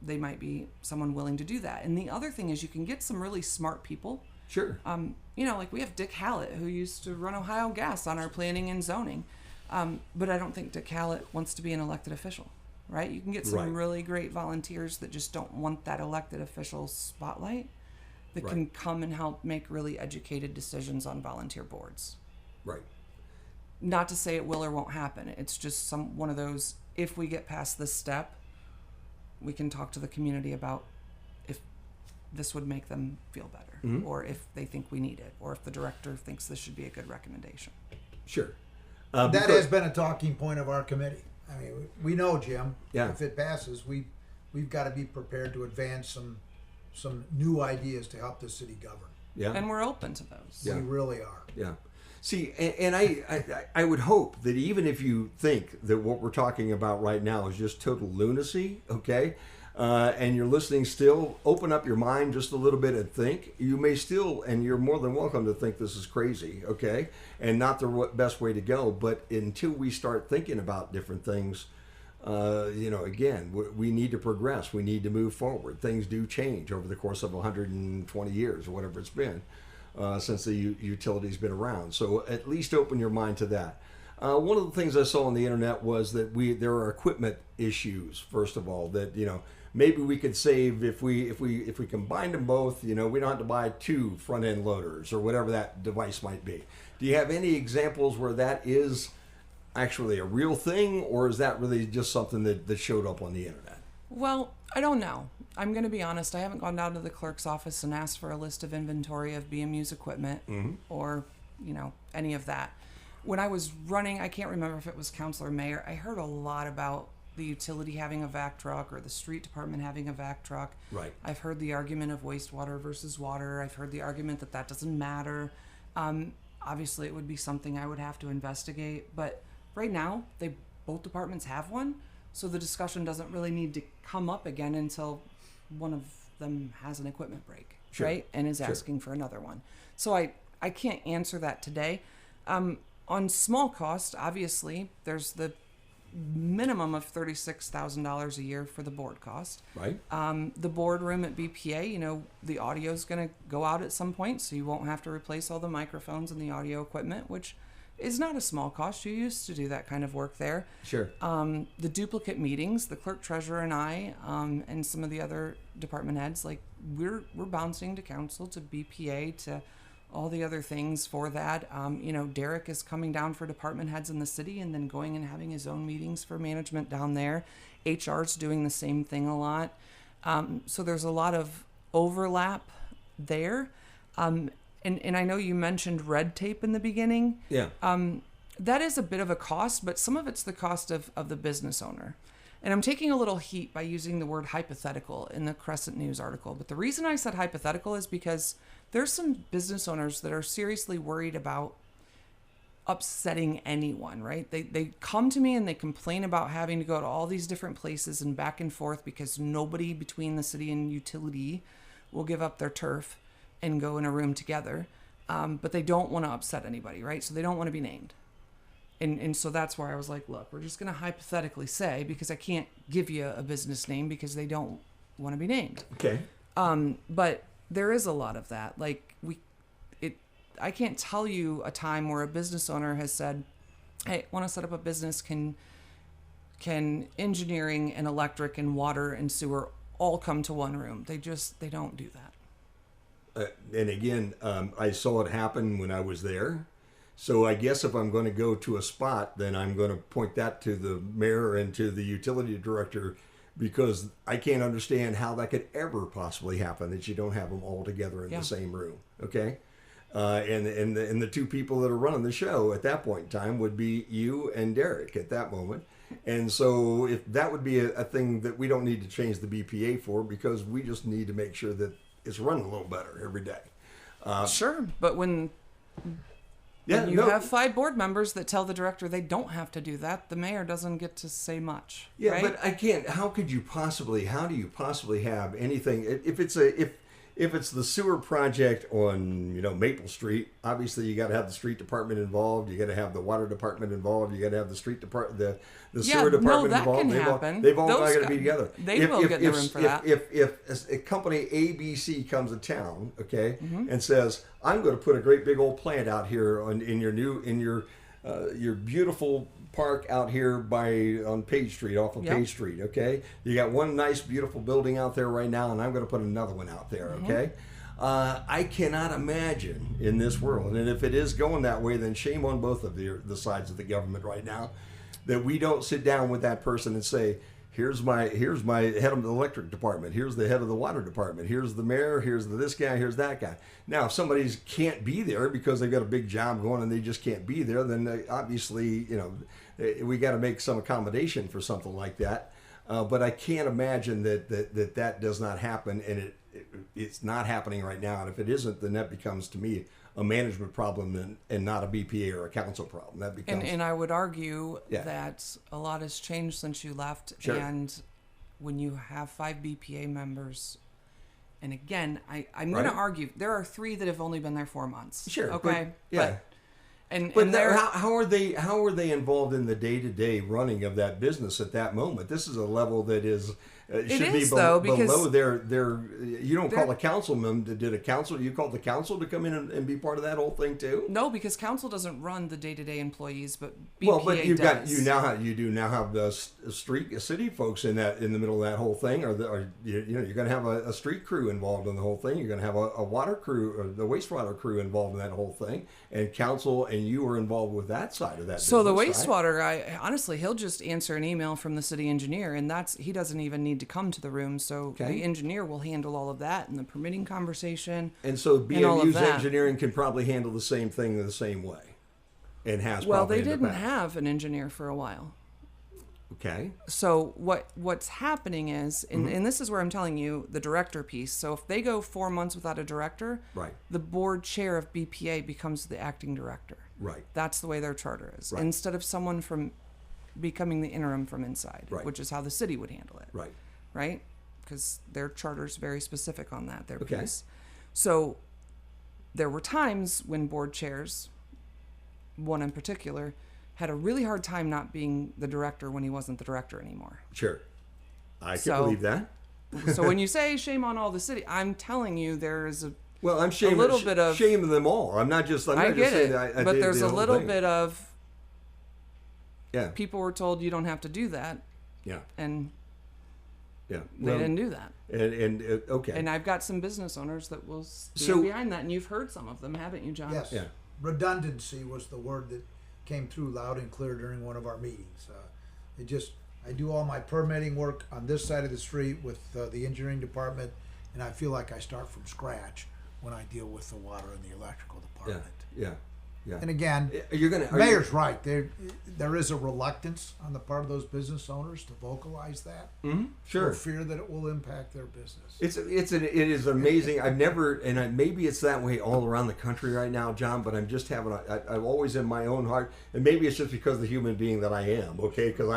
they might be someone willing to do that. And the other thing is you can get some really smart people. Sure. Like we have Dick Hallett, who used to run Ohio Gas on our planning and zoning. But I don't think Dick Hallett wants to be an elected official. Right? You can get some really great volunteers that just don't want that elected official spotlight, that can come and help make really educated decisions on volunteer boards. Right. Not to say it will or won't happen. It's just one of those, if we get past this step, we can talk to the community about if this would make them feel better. or if they think we need it, or if the director thinks this should be a good recommendation. Sure. That has been a talking point of our committee. I mean, we know, Jim, Yeah. if it passes, we've got to be prepared to advance some new ideas to help the city govern. Yeah. And we're open to those. Yeah. We really are. Yeah. See, and I would hope that even if you think that what we're talking about right now is just total lunacy, okay, and you're listening still, open up your mind just a little bit and think. You may still, and you're more than welcome to think this is crazy, okay, and not the best way to go. But until we start thinking about different things, again, we need to progress. We need to move forward. Things do change over the course of 120 years or whatever it's been. Since the utility's been around. So at least open your mind to that. One of the things I saw on the internet was that there are equipment issues, first of all, that, maybe we could save if we combined them both, we don't have to buy 2 front end loaders or whatever that device might be. Do you have any examples where that is actually a real thing, or is that really just something that showed up on the internet? Well, I don't know. I'm going to be honest. I haven't gone down to the clerk's office and asked for a list of inventory of BMU's equipment or, any of that. When I was running, I can't remember if it was council or mayor, I heard a lot about the utility having a vac truck or the street department having a vac truck. Right. I've heard the argument of wastewater versus water. I've heard the argument that doesn't matter. Obviously, it would be something I would have to investigate. But right now, both departments have one. So the discussion doesn't really need to come up again until one of them has an equipment break, Sure. right? And is asking for another one. So I can't answer that today. On small cost, obviously, there's the minimum of $36,000 a year for the board cost. Right. The boardroom at BPA, the audio is going to go out at some point, so you won't have to replace all the microphones and the audio equipment, which is not a small cost. You used to do that kind of work there. Sure. The duplicate meetings, the clerk treasurer and I, and some of the other department heads, we're bouncing to council, to BPA, to all the other things for that. Derek is coming down for department heads in the city and then going and having his own meetings for management down there. HR's doing the same thing a lot. So there's a lot of overlap there. And I know you mentioned red tape in the beginning. Yeah. That is a bit of a cost, but some of it's the cost of the business owner. And I'm taking a little heat by using the word hypothetical in the Crescent News article. But the reason I said hypothetical is because there's some business owners that are seriously worried about upsetting anyone, right? They come to me and they complain about having to go to all these different places and back and forth because nobody between the city and utility will give up their turf and go in a room together. But they don't want to upset anybody, right? So they don't want to be named. And so that's where I was like, look, we're just going to hypothetically say, because I can't give you a business name because they don't want to be named. Okay. But there is a lot of that. I can't tell you a time where a business owner has said, hey, want to set up a business, can engineering and electric and water and sewer all come to one room? They don't do that. And again, I saw it happen when I was there. So I guess if I'm going to go to a spot, then I'm going to point that to the mayor and to the utility director, because I can't understand how that could ever possibly happen, that you don't have them all together in the same room. Okay. And the 2 people that are running the show at that point in time would be you and Derek at that moment. And so if that would be a thing that we don't need to change the BPA for, because we just need to make sure that it's running a little better every day. Sure. But when you have 5 board members that tell the director they don't have to do that, the mayor doesn't get to say much. Yeah, right? but I can't. How do you possibly have anything if it's the sewer project on Maple Street? Obviously, you got to have the street department involved. You got to have the water department involved. You got to have the street department, the sewer department involved. Can happen. They've all got to be together. They will get the room for that. If a company ABC comes to town, okay, and says, I'm going to put a great big old plant out here in your beautiful park out here on Page Street, off of Page Street, okay? You got one nice, beautiful building out there right now, and I'm going to put another one out there, okay? I cannot imagine in this world, and if it is going that way, then shame on both of the sides of the government right now, that we don't sit down with that person and say, here's my head of the electric department, here's the head of the water department, here's the mayor, here's this guy, here's that guy. Now, if somebody can't be there because they've got a big job going and they just can't be there, then obviously, we got to make some accommodation for something like that. But I can't imagine that does not happen, and it's not happening right now. And if it isn't, then that becomes, to me, a management problem and not a BPA or a council problem. That becomes. And I would argue that a lot has changed since you left. Sure. And when you have 5 BPA members, and again, I'm going to argue there are 3 that have only been there 4 months. Sure. Okay. But how are they involved in the day-to-day running of that business at that moment? This is a level that is should be below their. You don't call a councilman. You called the council to come in and be part of that whole thing too? No, because council doesn't run the day-to-day employees, but BPA but does. you do now have the city folks in the middle of that whole thing, you're going to have a street crew involved in the whole thing. You're going to have a water crew or the wastewater crew involved in that whole thing, and council and you are involved with that side of that. So the business, wastewater guy, honestly, he'll just answer an email from the city engineer, and he doesn't even need to come to the room. So the engineer will handle all of that and the permitting conversation. And so BMU's that. engineering can probably handle the same thing in the same way, and has. Well, probably they in the didn't past. have an engineer for a while. Okay. So what's happening is, and this is where I'm telling you the director piece. So if they go 4 months without a director, Right. the board chair of BPA becomes the acting director. Right. That's the way their charter is. Right. Instead of someone from becoming the interim from inside, Right. which is how the city would handle it. Right. Right? Because their charter's very specific on that, their Okay. piece. So there were times when board chairs, one in particular, had a really hard time not being the director when he wasn't the director anymore. Sure. I can So- believe that. So when you say shame on all the city, I'm telling you there is Well, I'm shaming little bit of- shaming them all. I'm not just. I'm I not get just saying it, that I but did there's the a whole little thing. bit of Yeah. people were told you don't have to do that, Yeah. and Yeah. they didn't do that. And okay. And I've got some business owners that will stand So- behind that, and you've heard some of them, haven't you, John? Yes. Yeah. Redundancy was the word that came through loud and clear during one of our meetings. I do all my permitting work on this side of the street with the engineering department, and I feel like I start from scratch when I deal with the water and the electrical Yeah. department. Yeah. Yeah. And again, You're gonna. Mayor's right. There is a reluctance on the part of those business owners to vocalize that. Sure. For fear that it will impact their business. It is amazing. I've never, maybe it's that way all around the country right now, John. But I'm just having, I'm always in my own heart, and maybe it's just because of the human being that I am. Okay, because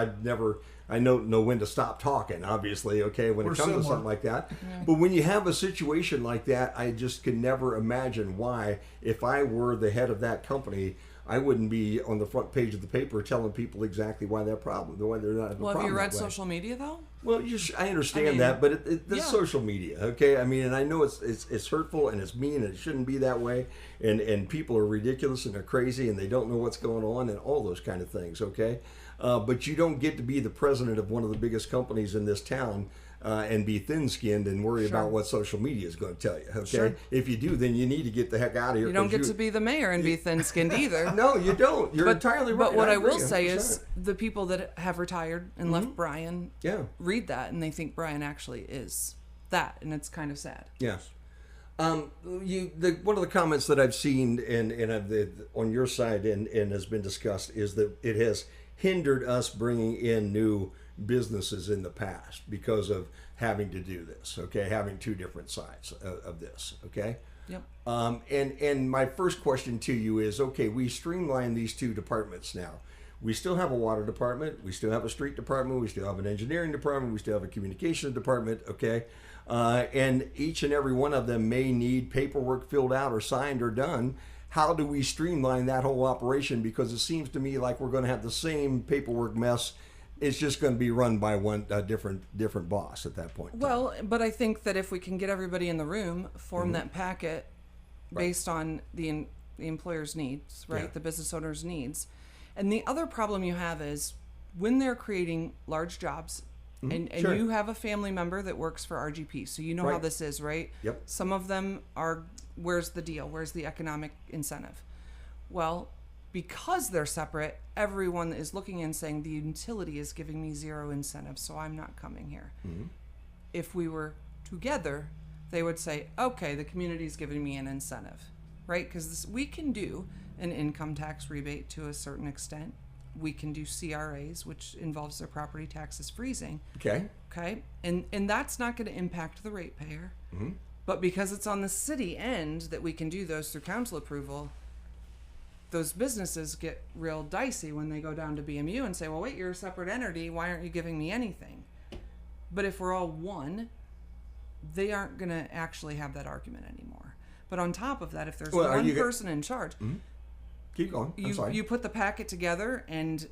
I know when to stop talking. Obviously, okay, when We're it comes similar. to something like that. But when you have a situation like that, I just can never imagine why, if I were the head of that company, I wouldn't be on the front page of the paper telling people exactly why they're not having a Well, problem. have you read that way. social media though? Well, I understand mean, that, but the yeah. social media, okay? I mean, and I know it's hurtful and it's mean and it shouldn't be that way, and people are ridiculous and they're crazy and they don't know what's going on and all those kind of things, okay? But you don't get to be the president of one of the biggest companies in this town and be thin-skinned and worry Sure. about what social media is going to tell you, okay? Sure. If you do, then you need to get the heck out of here. You don't 'cause get to be the mayor and be thin-skinned either. No, you don't. You're entirely right. But what I will agree, say 100%. is the people that have retired and left Bryan Yeah. read that and they think Bryan actually is that, and it's kind of sad. Yes. One of the comments that I've seen on your side and has been discussed is that it has hindered us bringing in new businesses in the past because of having to do this. Okay, having two different sides of this. Okay. Yep. And my first question to you is, okay, we streamline these two departments now. We still have a water department. We still have a street department. We still have an engineering department. We still have a communications department. Okay. And each and every one of them may need paperwork filled out or signed or done. How do we streamline that whole operation? Because it seems to me like we're going to have the same paperwork mess. It's just going to be run by one different boss at that point. Well, but I think that if we can get everybody in the room, form that packet based on the employer's needs, right? Yeah. The business owner's needs. And the other problem you have is when they're creating large jobs, and Sure. you have a family member that works for RGP, so you know how Right. this is, right? Yep. Some of them are, where's the deal? Where's the economic incentive? Well, because they're separate, everyone is looking and saying the utility is giving me zero incentive, so I'm not coming here. Mm-hmm. If we were together, they would say, okay, the community is giving me an incentive, right? Because we can do an income tax rebate to a certain extent. We can do CRAs, which involves their property taxes freezing. Okay. Okay. And that's not going to impact the ratepayer. Mm-hmm. But because it's on the city end that we can do those through council approval, those businesses get real dicey when they go down to BMU and say, well, wait, you're a separate entity. Why aren't you giving me anything? But if we're all one, they aren't going to actually have that argument anymore. But on top of that, if there's one person in charge, mm-hmm. Keep going. I'm sorry. You put the packet together, and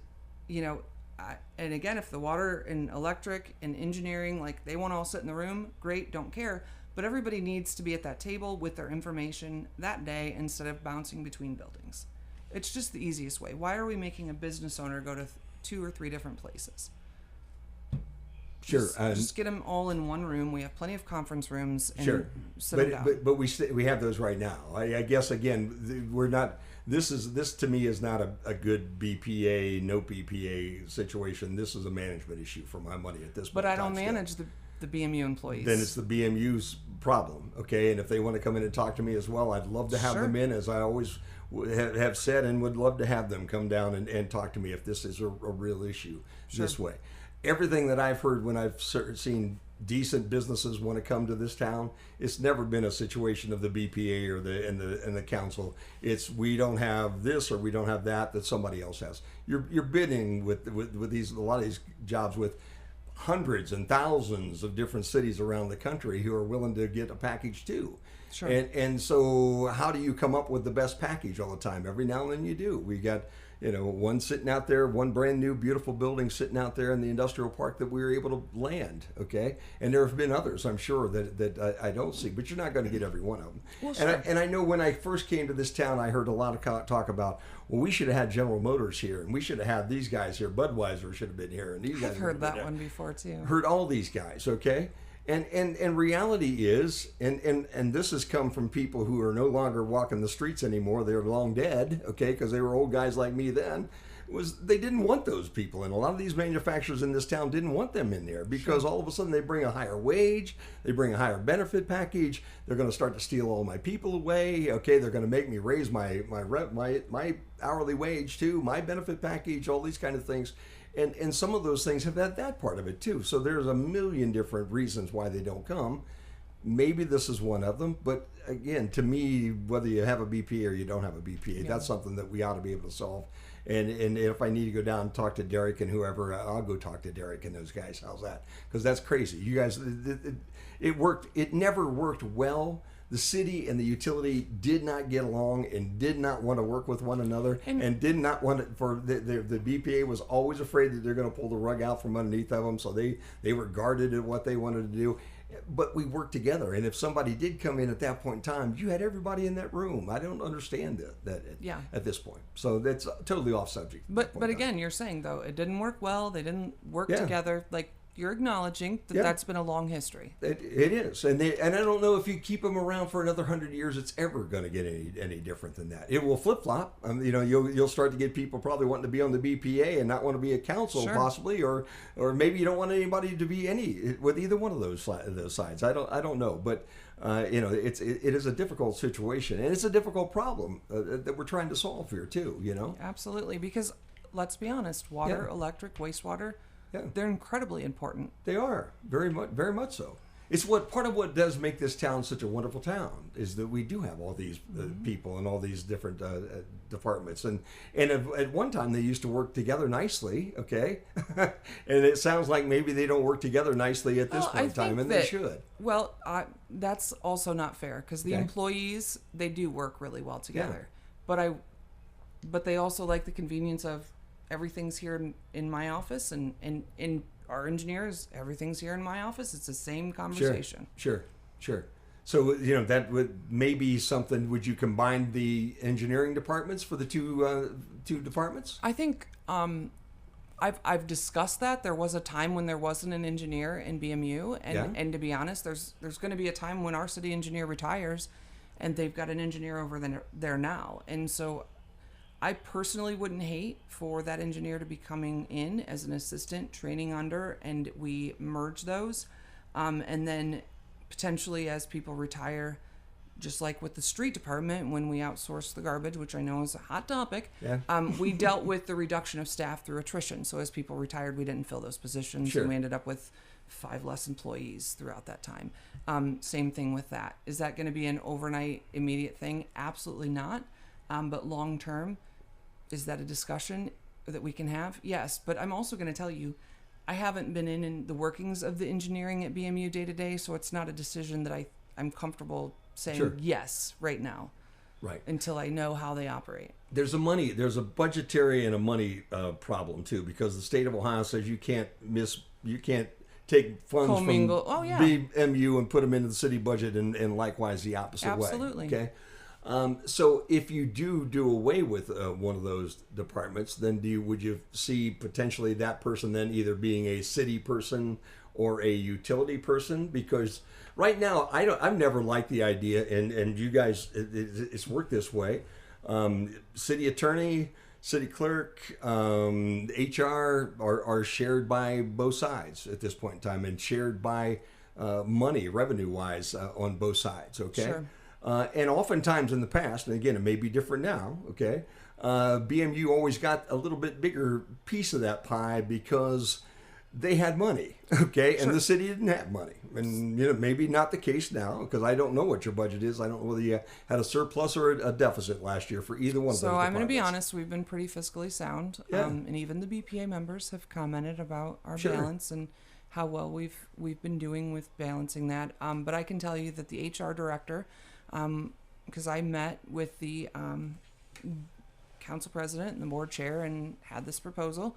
and again, if the water and electric and engineering, like, they want to all sit in the room, great, don't care. But everybody needs to be at that table with their information that day instead of bouncing between buildings. It's just the easiest way. Why are we making a business owner go to 2 or 3 different places? Sure. Just get them all in one room. We have plenty of conference rooms. And sure. sit them down. But we have those right now. I guess, again, we're not. This to me is not a good BPA, no BPA situation. This is a management issue for my money at this point. But I don't manage the BMU employees. Then it's the BMU's problem, okay? And if they want to come in and talk to me as well, I'd love to have them in, as I always have said, and would love to have them come down and talk to me if this is a real issue this way. Everything that I've heard when I've seen decent businesses want to come to this town, it's never been a situation of the BPA or the council. It's we don't have this or we don't have that somebody else has. You're bidding with these a lot of these jobs with hundreds and thousands of different cities around the country who are willing to get a package too. Sure. And so how do you come up with the best package all the time? Every now and then you do. We got one sitting out there, one brand new beautiful building sitting out there in the industrial park that we were able to land, okay? And there have been others, I'm sure, that I don't see, but you're not going to get every one of them. Well, sure. And I know when I first came to this town, I heard a lot of talk about, well, we should have had General Motors here, and we should have had these guys here. Budweiser should have been here, and these guys. I've heard that one before too. Heard all these guys, okay? And reality is, and this has come from people who are no longer walking the streets anymore. They're long dead, okay, because they were old guys like me then. They didn't want those people, and a lot of these manufacturers in this town didn't want them in there because all of a sudden they bring a higher wage, they bring a higher benefit package. They're going to start to steal all my people away. Okay, they're going to make me raise my hourly wage too, my benefit package, all these kind of things. And some of those things have had that part of it too. So there's a million different reasons why they don't come. Maybe this is one of them. But again, to me, whether you have a BPA or you don't have a BPA, that's something that we ought to be able to solve. And if I need to go down and talk to Derek and whoever, I'll go talk to Derek and those guys. How's that? Because that's crazy. You guys, it worked. It never worked well. The city and the utility did not get along and did not want to work with one another and did not want it for the BPA was always afraid that they're going to pull the rug out from underneath of them. So they were guarded at what they wanted to do. But we worked together. And if somebody did come in at that point in time, you had everybody in that room. I don't understand that at this point. So that's totally off subject. But again, you're saying, though, it didn't work well. They didn't work together. Like, you're acknowledging that that's been a long history. It is, and I don't know if you keep them around for another 100 years, it's ever going to get any different than that. It will flip flop. You'll start to get people probably wanting to be on the BPA and not want to be a council, possibly, or maybe you don't want anybody to be with either one of those sides. I don't know, but it is a difficult situation, and it's a difficult problem that we're trying to solve here too. Absolutely, because let's be honest, water, electric, wastewater. Yeah. They're incredibly important. They are very much so. It's part of what does make this town such a wonderful town is that we do have all these people and all these different departments. And at one time they used to work together nicely, okay? And it sounds like maybe they don't work together nicely at this point in time, and they should. Well, that's also not fair because the employees, they do work really well together. Yeah. But they also like the convenience of everything's here in my office, and in our engineers, everything's here in my office. It's the same conversation. Sure. So that would maybe something. Would you combine the engineering departments for the two departments? I think I've discussed that. There was a time when there wasn't an engineer in BMU, and to be honest, there's going to be a time when our city engineer retires, and they've got an engineer over there now, and so I personally wouldn't hate for that engineer to be coming in as an assistant, training under, and we merge those. And then potentially as people retire, just like with the street department, when we outsourced the garbage, which I know is a hot topic, we dealt with the reduction of staff through attrition. So as people retired, we didn't fill those positions, Sure. and we ended up with 5 less employees throughout that time. Same thing with that. Is that going to be an overnight, immediate thing? Absolutely not. But long term, is that a discussion that we can have? Yes. But I'm also going to tell you, I haven't been in the workings of the engineering at BMU day to day, so it's not a decision that I'm comfortable saying Sure. yes right now. Right. Until I know how they operate. There's a budgetary and a money problem too, because the state of Ohio says you can't take funds Commingle. from BMU and put them into the city budget, and likewise the opposite Absolutely. way. Okay. So if you do away with one of those departments, then would you see potentially that person then either being a city person or a utility person? Because right now I've never liked the idea, and you guys, it's worked this way. City attorney, city clerk, HR are shared by both sides at this point in time, and shared by money revenue wise on both sides. Okay. Sure. And oftentimes in the past, and again, it may be different now, okay, BMU always got a little bit bigger piece of that pie because they had money, okay, and the city didn't have money. And, maybe not the case now, because I don't know what your budget is. I don't know whether you had a surplus or a deficit last year for either one of those. So I'm going to be departments. honest, we've been pretty fiscally sound, Yeah. and even the BPA members have commented about our Sure. balance and how well we've been doing with balancing that. But I can tell you that the HR director, because I met with the council president and the board chair and had this proposal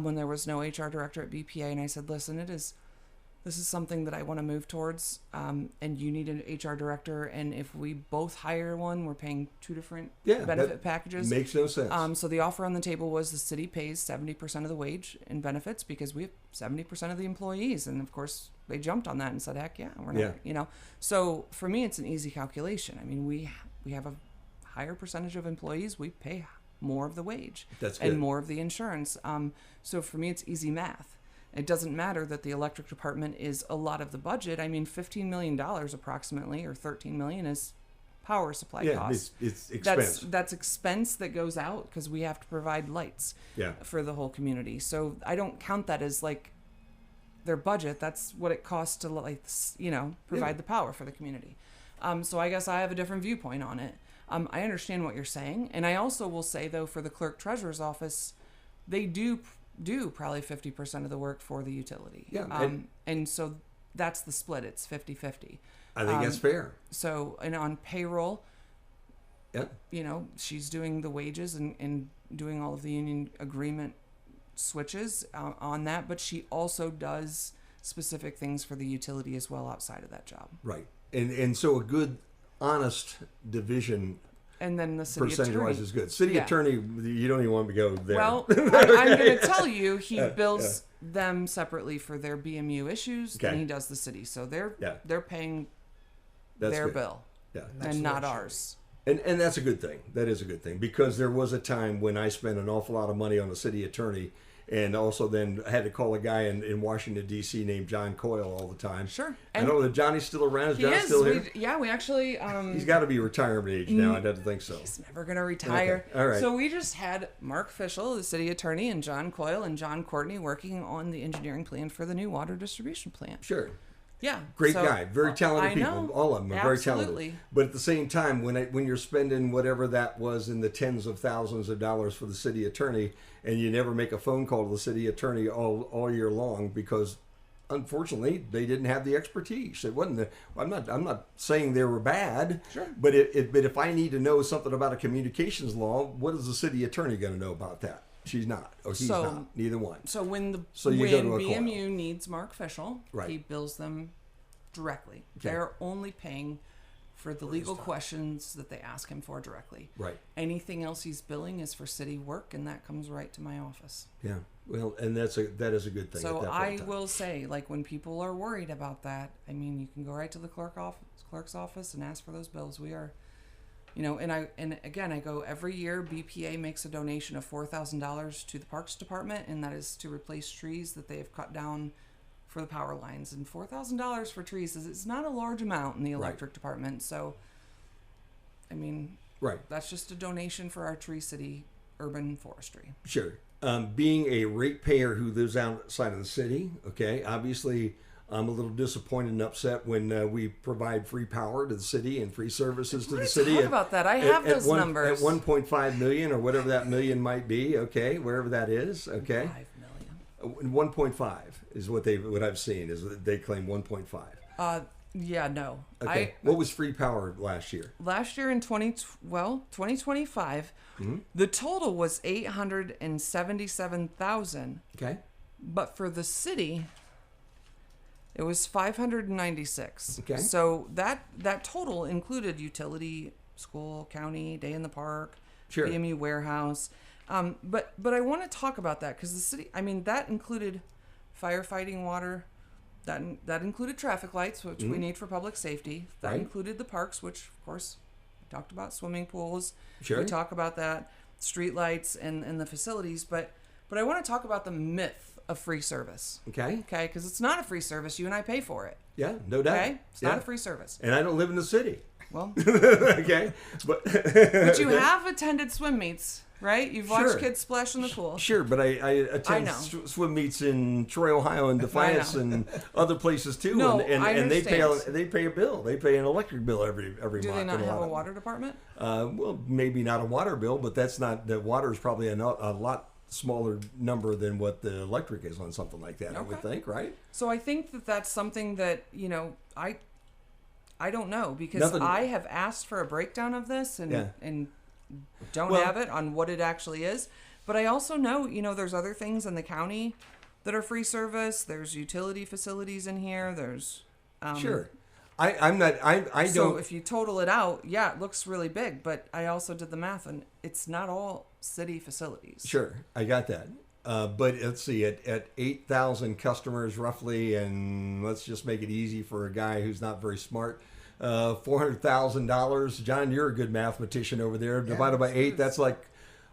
when there was no HR director at BPA, and I said, listen, this is something that I want to move towards, and you need an HR director, and if we both hire one, we're paying 2 different benefit packages. Makes no sense. So the offer on the table was the city pays 70% of the wage in benefits because we have 70% of the employees, and of course they jumped on that and said, heck yeah, we're not, So for me, it's an easy calculation. I mean, we have a higher percentage of employees, we pay more of the wage. That's good. And more of the insurance. So for me, it's easy math. It doesn't matter that the electric department is a lot of the budget. I mean, $15 million approximately, or $13 million is power supply costs. It's expense. That's expense that goes out because we have to provide lights for the whole community. So I don't count that as like their budget. That's what it costs to provide the power for the community. So I guess I have a different viewpoint on it. I understand what you're saying, and I also will say though, for the clerk treasurer's office, they do probably 50% of the work for the utility. Yeah, and so that's the split. It's 50-50. I think that's fair. So, and on payroll, Yeah. She's doing the wages and doing all of the union agreement switches on that, but she also does specific things for the utility as well outside of that job. Right. And so a good, honest division And then the city percentage-wise attorney is good. City attorney, you don't even want to go there. Well, I'm going to tell you, he bills them separately for their BMU issues, Okay. and he does the city. So they're paying That's their good. bill Yeah. and not ours. And that's a good thing. That is a good thing, because there was a time when I spent an awful lot of money on the city attorney, and also then had to call a guy in Washington, D.C. named John Coyle all the time. Sure. I know that Johnny's still around. Is He John is. still here? We actually. He's got to be retirement age now. I don't think so. He's never going to retire. Okay. All right. So we just had Mark Fischel, the city attorney, and John Coyle and John Courtney working on the engineering plan for the new water distribution plant. Sure. Yeah. Great so, guy. Very talented I people. know. All of them are very Absolutely. talented. But at the same time, when you're spending whatever that was in the tens of thousands of dollars for the city attorney, and you never make a phone call to the city attorney all year long because, unfortunately, they didn't have the expertise. It wasn't. I'm not saying they were bad. Sure. But if I need to know something about a communications law, what is the city attorney going to know about that? She's not, or he's not. Neither one. So when you go to a BMU needs Mark Fischel, Right. he bills them directly. Okay. They're only paying for the legal questions that they ask him for directly. Right. Anything else he's billing is for city work, and that comes right to my office. Yeah. Well, and that is a good thing. So at that point I in time. will say, like, when people are worried about that, I mean, you can go right to the clerk's office and ask for those bills. We are, You know, and again, I go every year. BPA makes a donation of $4,000 to the Parks Department, and that is to replace trees that they have cut down for the power lines. And $4,000 for trees it's not a large amount in the electric department. So, I mean, that's just a donation for our Tree City urban forestry. Sure. Being a ratepayer who lives outside of the city, okay, obviously I'm a little disappointed and upset when we provide free power to the city and free services to the city. Talk about that. I have those numbers. At 1.5 million or whatever that million might be, okay, wherever that is, okay. 5 million. 1.5 is what I've seen is that they claim 1.5. Yeah, no. Okay. What was free power last year? Last year in 2025, the total was 877,000. Okay. But for the city, it was 596. Okay. So that total included utility, school, county, day in the park, Sure. BMU warehouse. But I want to talk about that because the city, I mean, that included firefighting, water. That included traffic lights, which we need for public safety. That included the parks, which, of course, we talked about swimming pools. Sure. We talk about that, street lights and the facilities. But I want to talk about the myth of free service. Okay. Okay, because it's not a free service. You and I pay for it. Yeah, no doubt. Okay? It's not a free service. And I don't live in the city. Well, Okay. but you have attended swim meets, right? You've watched Sure. kids splash in the pool. Sure, but I attend know. swim meets in Troy, Ohio, and Defiance, and other places too. No, and I they pay understand. a bill. They pay an electric bill every month. Do they not and have lot a of- water department? Well, maybe not a water bill, but that's not the water is probably a lot smaller number than what the electric is on something like that. I would Okay. think, right? So I think that's something that, you know, I don't know because Nothing- I have asked for a breakdown of this and Yeah. and don't Well- have it on what it actually is. But I also know, you know, there's other things in the county that are free service. There's utility facilities in here. There's Sure. I'm not. I So don't. if you total it out, yeah, it looks really big. But I also did the math, and it's not all city facilities. Sure, I got that. But let's see, at 8,000 customers roughly, and let's just make it easy for a guy who's not very smart, $400,000. John, you're a good mathematician over there. Divided by 8, that's like,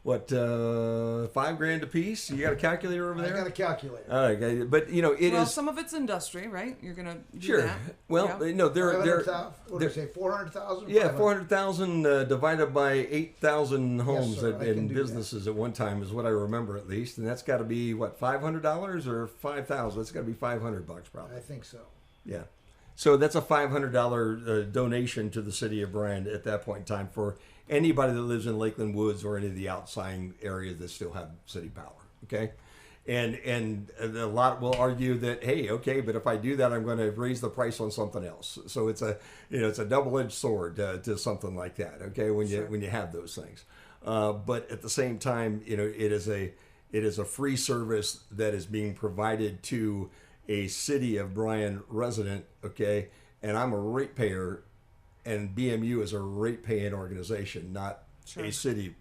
what, $5,000 a piece? You got a calculator over I there? got a calculator. All right, guys. But it is Well, some of it's industry, right? You're gonna do sure. that. Well, Yeah. no, they're 500,000. What did I say? 400,000. yeah, 400,000 divided by 8,000 homes sir, I can and do businesses at one time is what I remember at least, and that's got to be what $500 or 5,000. That's got to be $500 probably. I think so. Yeah, so that's a $500 donation to the city of Bryan at that point in time for anybody that lives in Lakeland Woods or any of the outlying areas that still have city power. Okay. And a lot will argue that, hey, okay, but if I do that, I'm going to raise the price on something else. So it's a double-edged sword to something like that. Okay, when you have those things, but at the same time, it is a free service that is being provided to a city of Bryan resident. Okay, and I'm a ratepayer, and BMU is a rate-paying organization, not a city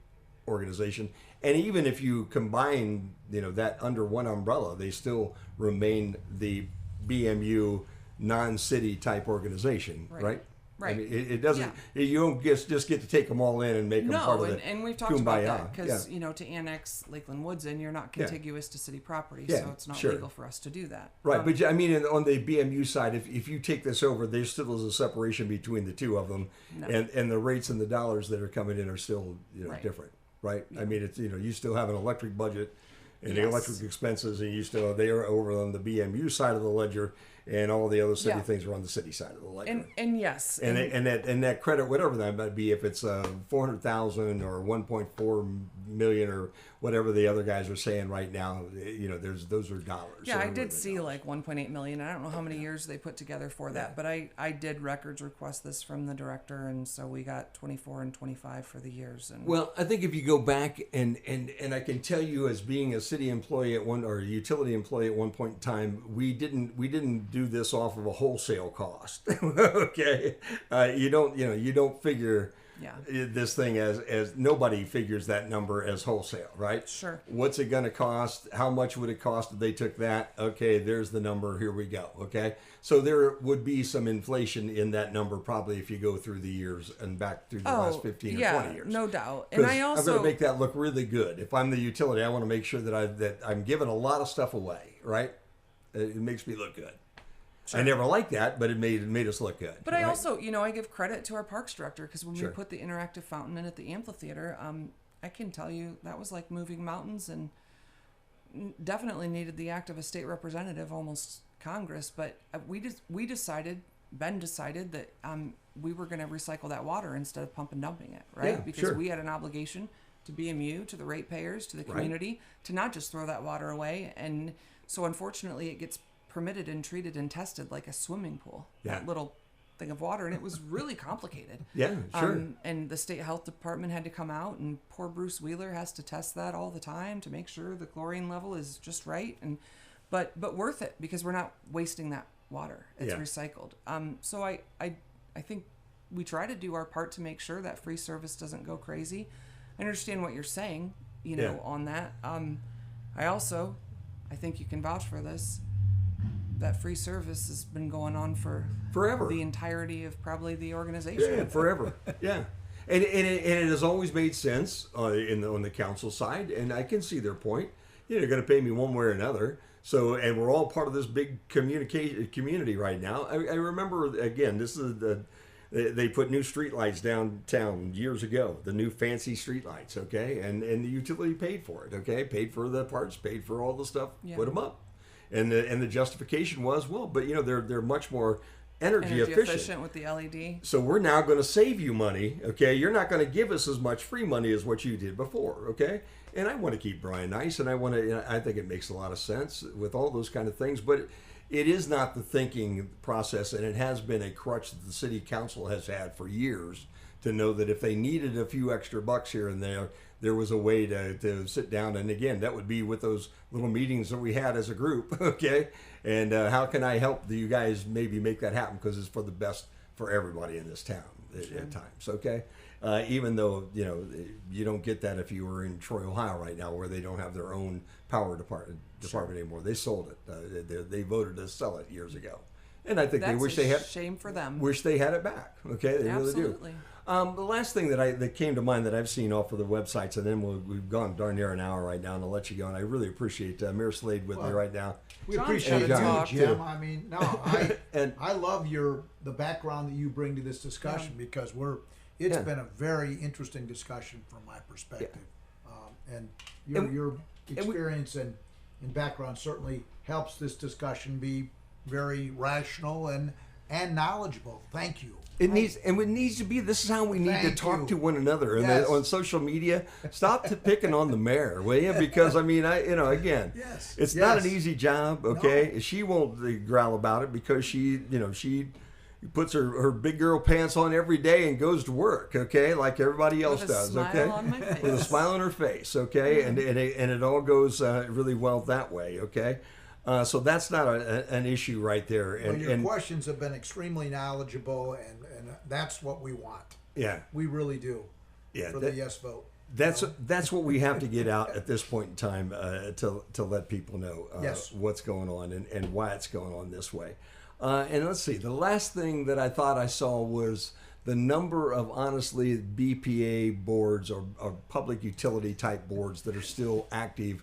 organization. And even if you combine, that under one umbrella, they still remain the BMU non-city type organization, right? Right. I mean, it doesn't. You don't just get to take them all in and make them part of it. And we've talked about that because to annex Lakeland Woods in, you're not contiguous to city property, so it's not legal for us to do that. Right, but I mean, on the BMU side, if you take this over, there still is a separation between the two of them, and the rates and the dollars that are coming in are still different, right? Yeah. I mean, it's you still have an electric budget and the electric expenses, and they are over on the BMU side of the ledger. And all the other city things are on the city side of the ledger. And yes. And that credit, whatever that might be, if it's 400,000 or 1.4 million or whatever the other guys are saying right now, those are dollars. Yeah, I did see like 1.8 million. I don't know how many years they put together for that, but I did records request this from the director, and so we got 24 and 25 for the years. And well, I think if you go back and I can tell you, as being a city employee or a utility employee at one point in time, we didn't do this off of a wholesale cost. Okay, you don't figure Yeah. this thing as nobody figures that number as wholesale, right? Sure. What's it going to cost? How much would it cost if they took that? Okay, there's the number. Here we go. Okay, so there would be some inflation in that number probably if you go through the years and back through the last 15 or 20 years. No doubt. And I also I'm going to make that look really good. If I'm the utility, I want to make sure that I'm giving a lot of stuff away, right? It makes me look good. Sure. I never liked that, but it made us look good. But right? I also, I give credit to our parks director because when Sure. we put the interactive fountain in at the amphitheater, I can tell you that was like moving mountains and definitely needed the act of a state representative, almost Congress. But Ben decided that we were going to recycle that water instead of pump and dumping it, right? Yeah, because sure. we had an obligation to BMU, to the ratepayers, to the community, right. to not just throw that water away. And so unfortunately it gets permitted and treated and tested like a swimming pool, that little thing of water, and it was really complicated. Yeah, sure. And the state health department had to come out, and poor Bruce Wheeler has to test that all the time to make sure the chlorine level is just right. And but worth it because we're not wasting that water. It's recycled. So I think we try to do our part to make sure that free service doesn't go crazy. I understand what you're saying, on that. I think you can vouch for this. That free service has been going on forever. The entirety of probably the organization. Yeah, forever. Yeah, and it has always made sense on the council side, and I can see their point. They're going to pay me one way or another. So, and we're all part of this big community right now. I remember again. This is they put new streetlights downtown years ago. The new fancy streetlights, okay, and the utility paid for it, okay, paid for the parts, paid for all the stuff, put them up. And the justification was, but they're much more energy efficient with the LED. So we're now going to save you money, okay? You're not going to give us as much free money as what you did before, okay? And I want to keep Bryan nice, and I think it makes a lot of sense with all those kind of things, but it is not the thinking process, and it has been a crutch that the city council has had for years to know that if they needed a few extra bucks here and there was a way to sit down, and again, that would be with those little meetings that we had as a group, okay? And how can I help you guys maybe make that happen, because it's for the best for everybody in this town at times, okay? Even though, you don't get that if you were in Troy, Ohio right now, where they don't have their own power department anymore. They sold it. They voted to sell it years ago. And I think they wish they had... shame for them. Wish they had it back, okay? They Absolutely. really do. The last thing that came to mind that I've seen off of the websites, and then we've gone darn near an hour right now, and I'll let you go. And I really appreciate Mayor Slade with me right now. We John appreciate should you, talk. Jim. I mean, I love the background that you bring to this discussion because it's been a very interesting discussion from my perspective, and your experience and background certainly helps this discussion be very rational and knowledgeable. Thank you. It needs to be. This is how we need to talk to one another. Yes. And on social media, stop picking on the mayor, will you? Because again, it's not an easy job. Okay, no. She won't growl about it because she puts her big girl pants on every day and goes to work. Okay, like everybody else does. Okay, with a smile on her face. Okay, and it all goes really well that way. Okay. So that's not an issue right there. And your questions have been extremely knowledgeable, and that's what we want. Yeah, we really do. Yeah, for the yes vote. That's what we have to get out at this point in time to let people know what's going on and why it's going on this way. And let's see. The last thing that I thought I saw was the number of honestly BPA boards or public utility type boards that are still active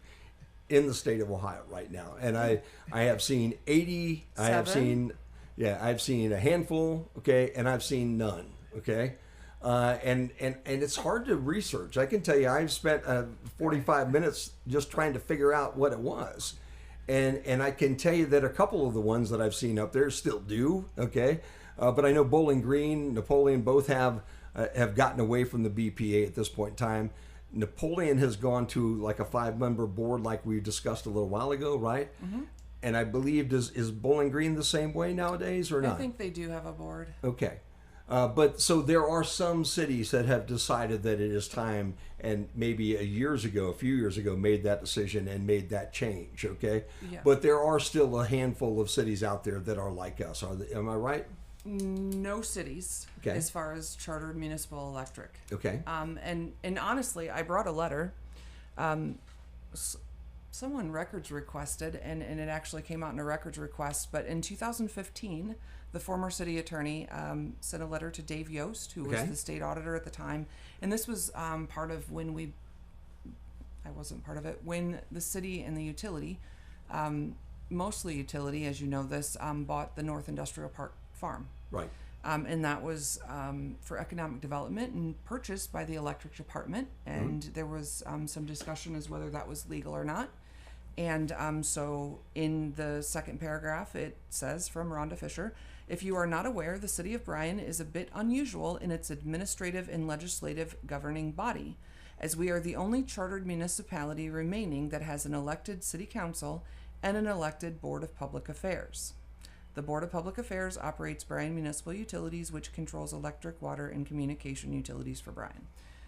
in the state of Ohio right now. And I have seen 80, I've seen a handful, okay, and I've seen none, okay? And it's hard to research. I can tell you I've spent 45 minutes just trying to figure out what it was. And I can tell you that a couple of the ones that I've seen up there still do, okay? But I know Bowling Green, Napoleon both have gotten away from the BPA at this point in time. Napoleon has gone to like a 5-member board like we discussed a little while ago, right? Mm-hmm. And I believe, is Bowling Green the same way nowadays or not? I think they do have a board. Okay. But so there are some cities that have decided that it is time, and maybe a few years ago, made that decision and made that change, okay? Yeah. But there are still a handful of cities out there that are like us. Am I right? No cities Okay. as far as chartered municipal electric. Okay. And honestly, I brought a letter. Someone records requested, and it actually came out in a records request. But in 2015, the former city attorney sent a letter to Dave Yost, who was Okay. the state auditor at the time. And this was part of when I wasn't part of it, when the city and the utility, mostly utility, as you know this, bought the North Industrial Park Farm. Right. And that was for economic development and purchased by the electric department. And there was some discussion as whether that was legal or not. And so in the second paragraph, it says from Rhonda Fisher, if you are not aware, the city of Bryan is a bit unusual in its administrative and legislative governing body, as we are the only chartered municipality remaining that has an elected city council and an elected board of public affairs. The Board of Public Affairs operates Bryan Municipal Utilities, which controls electric, water, and communication utilities for Bryan.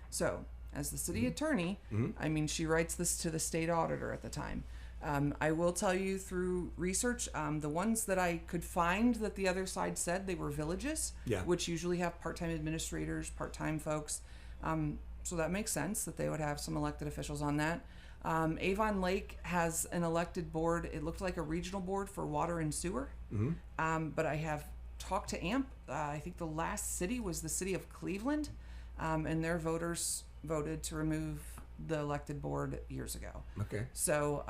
So, as the city attorney, I mean, she writes this to the state auditor at the time. I will tell you through research, the ones that I could find that the other side said they were villages, which usually have part-time administrators, part-time folks. So that makes sense that they would have some elected officials on that. Avon Lake has an elected board. It looked like a regional board for water and sewer. But I have talked to AMP. I think the last city was the city of Cleveland, and their voters voted to remove the elected board years ago. Okay. So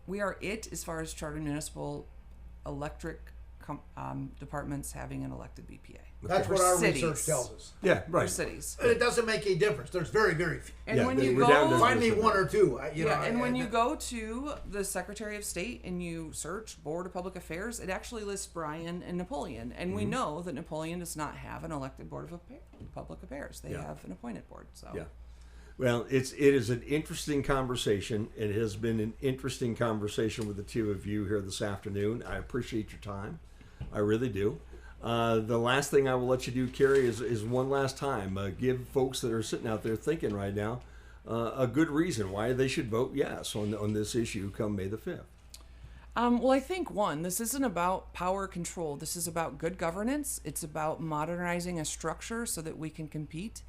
we are it as far as chartered municipal electric departments having an elected BPA. That's For what our cities. research tells us. Yeah. For Right. cities. And it doesn't make any difference. There's very, very few. And Yeah, when they- you we're down to- go, Find me one or two. when you go to the Secretary of State and you search Board of Public Affairs, it actually lists Bryan and Napoleon. And we know that Napoleon does not have an elected Board of Public Affairs. They have an appointed board. So Yeah. Well, it is an interesting conversation. It has been an interesting conversation with the two of you here this afternoon. I appreciate your time. I really do. The last thing I will let you do, Carrie, is one last time give folks that are sitting out there thinking right now a good reason why they should vote yes on this issue come May the 5th. Well, I think this isn't about power control. This is about good governance. It's about modernizing a structure so that we can compete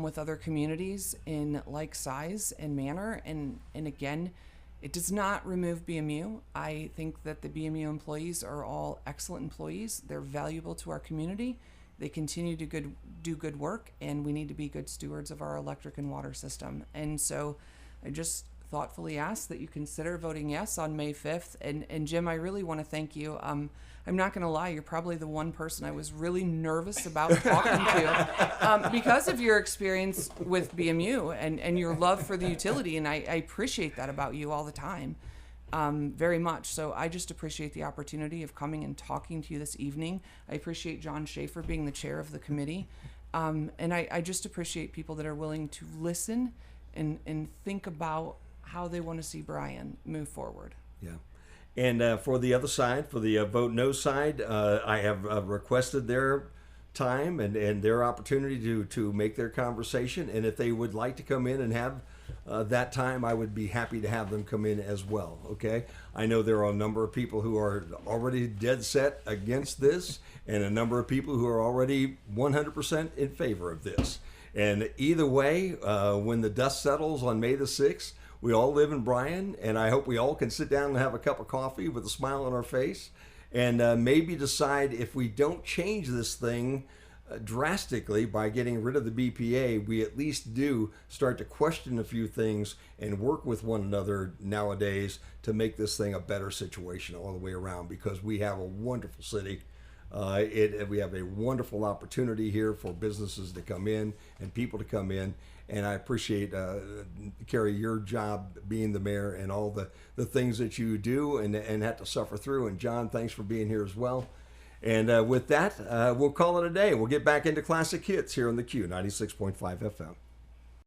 with other communities in like size and manner. And again, it does not remove BMU. I think that the BMU employees are all excellent employees. They're valuable to our community. They continue to do good work, and we need to be good stewards of our electric and water system. And so I just thoughtfully ask that you consider voting yes on May 5th. And Jim, I really want to thank you. I'm not going to lie, you're probably the one person I was really nervous about talking to because of your experience with BMU and your love for the utility. And I appreciate that about you all the time very much. So I just appreciate the opportunity of coming and talking to you this evening. I appreciate John Schaefer being the chair of the committee. And I just appreciate people that are willing to listen and think about how they want to see Bryan move forward. Yeah. And for the other side, for the vote no side, I have requested their time and their opportunity to make their conversation. And if they would like to come in and have that time, I would be happy to have them come in as well. Okay. I know there are a number of people who are already dead set against this, and a number of people who are already 100% in favor of this. And either way, when the dust settles on May the 6th, we all live in Bryan, and I hope we all can sit down and have a cup of coffee with a smile on our face and maybe decide if we don't change this thing drastically by getting rid of the BPA, we at least do start to question a few things and work with one another nowadays to make this thing a better situation all the way around, because we have a wonderful city. We have a wonderful opportunity here for businesses to come in and people to come in. And I appreciate, Carrie, your job being the mayor and all the things that you do and have to suffer through. And John, thanks for being here as well. And with that, we'll call it a day. We'll get back into classic hits here on the Q 96.5 FM.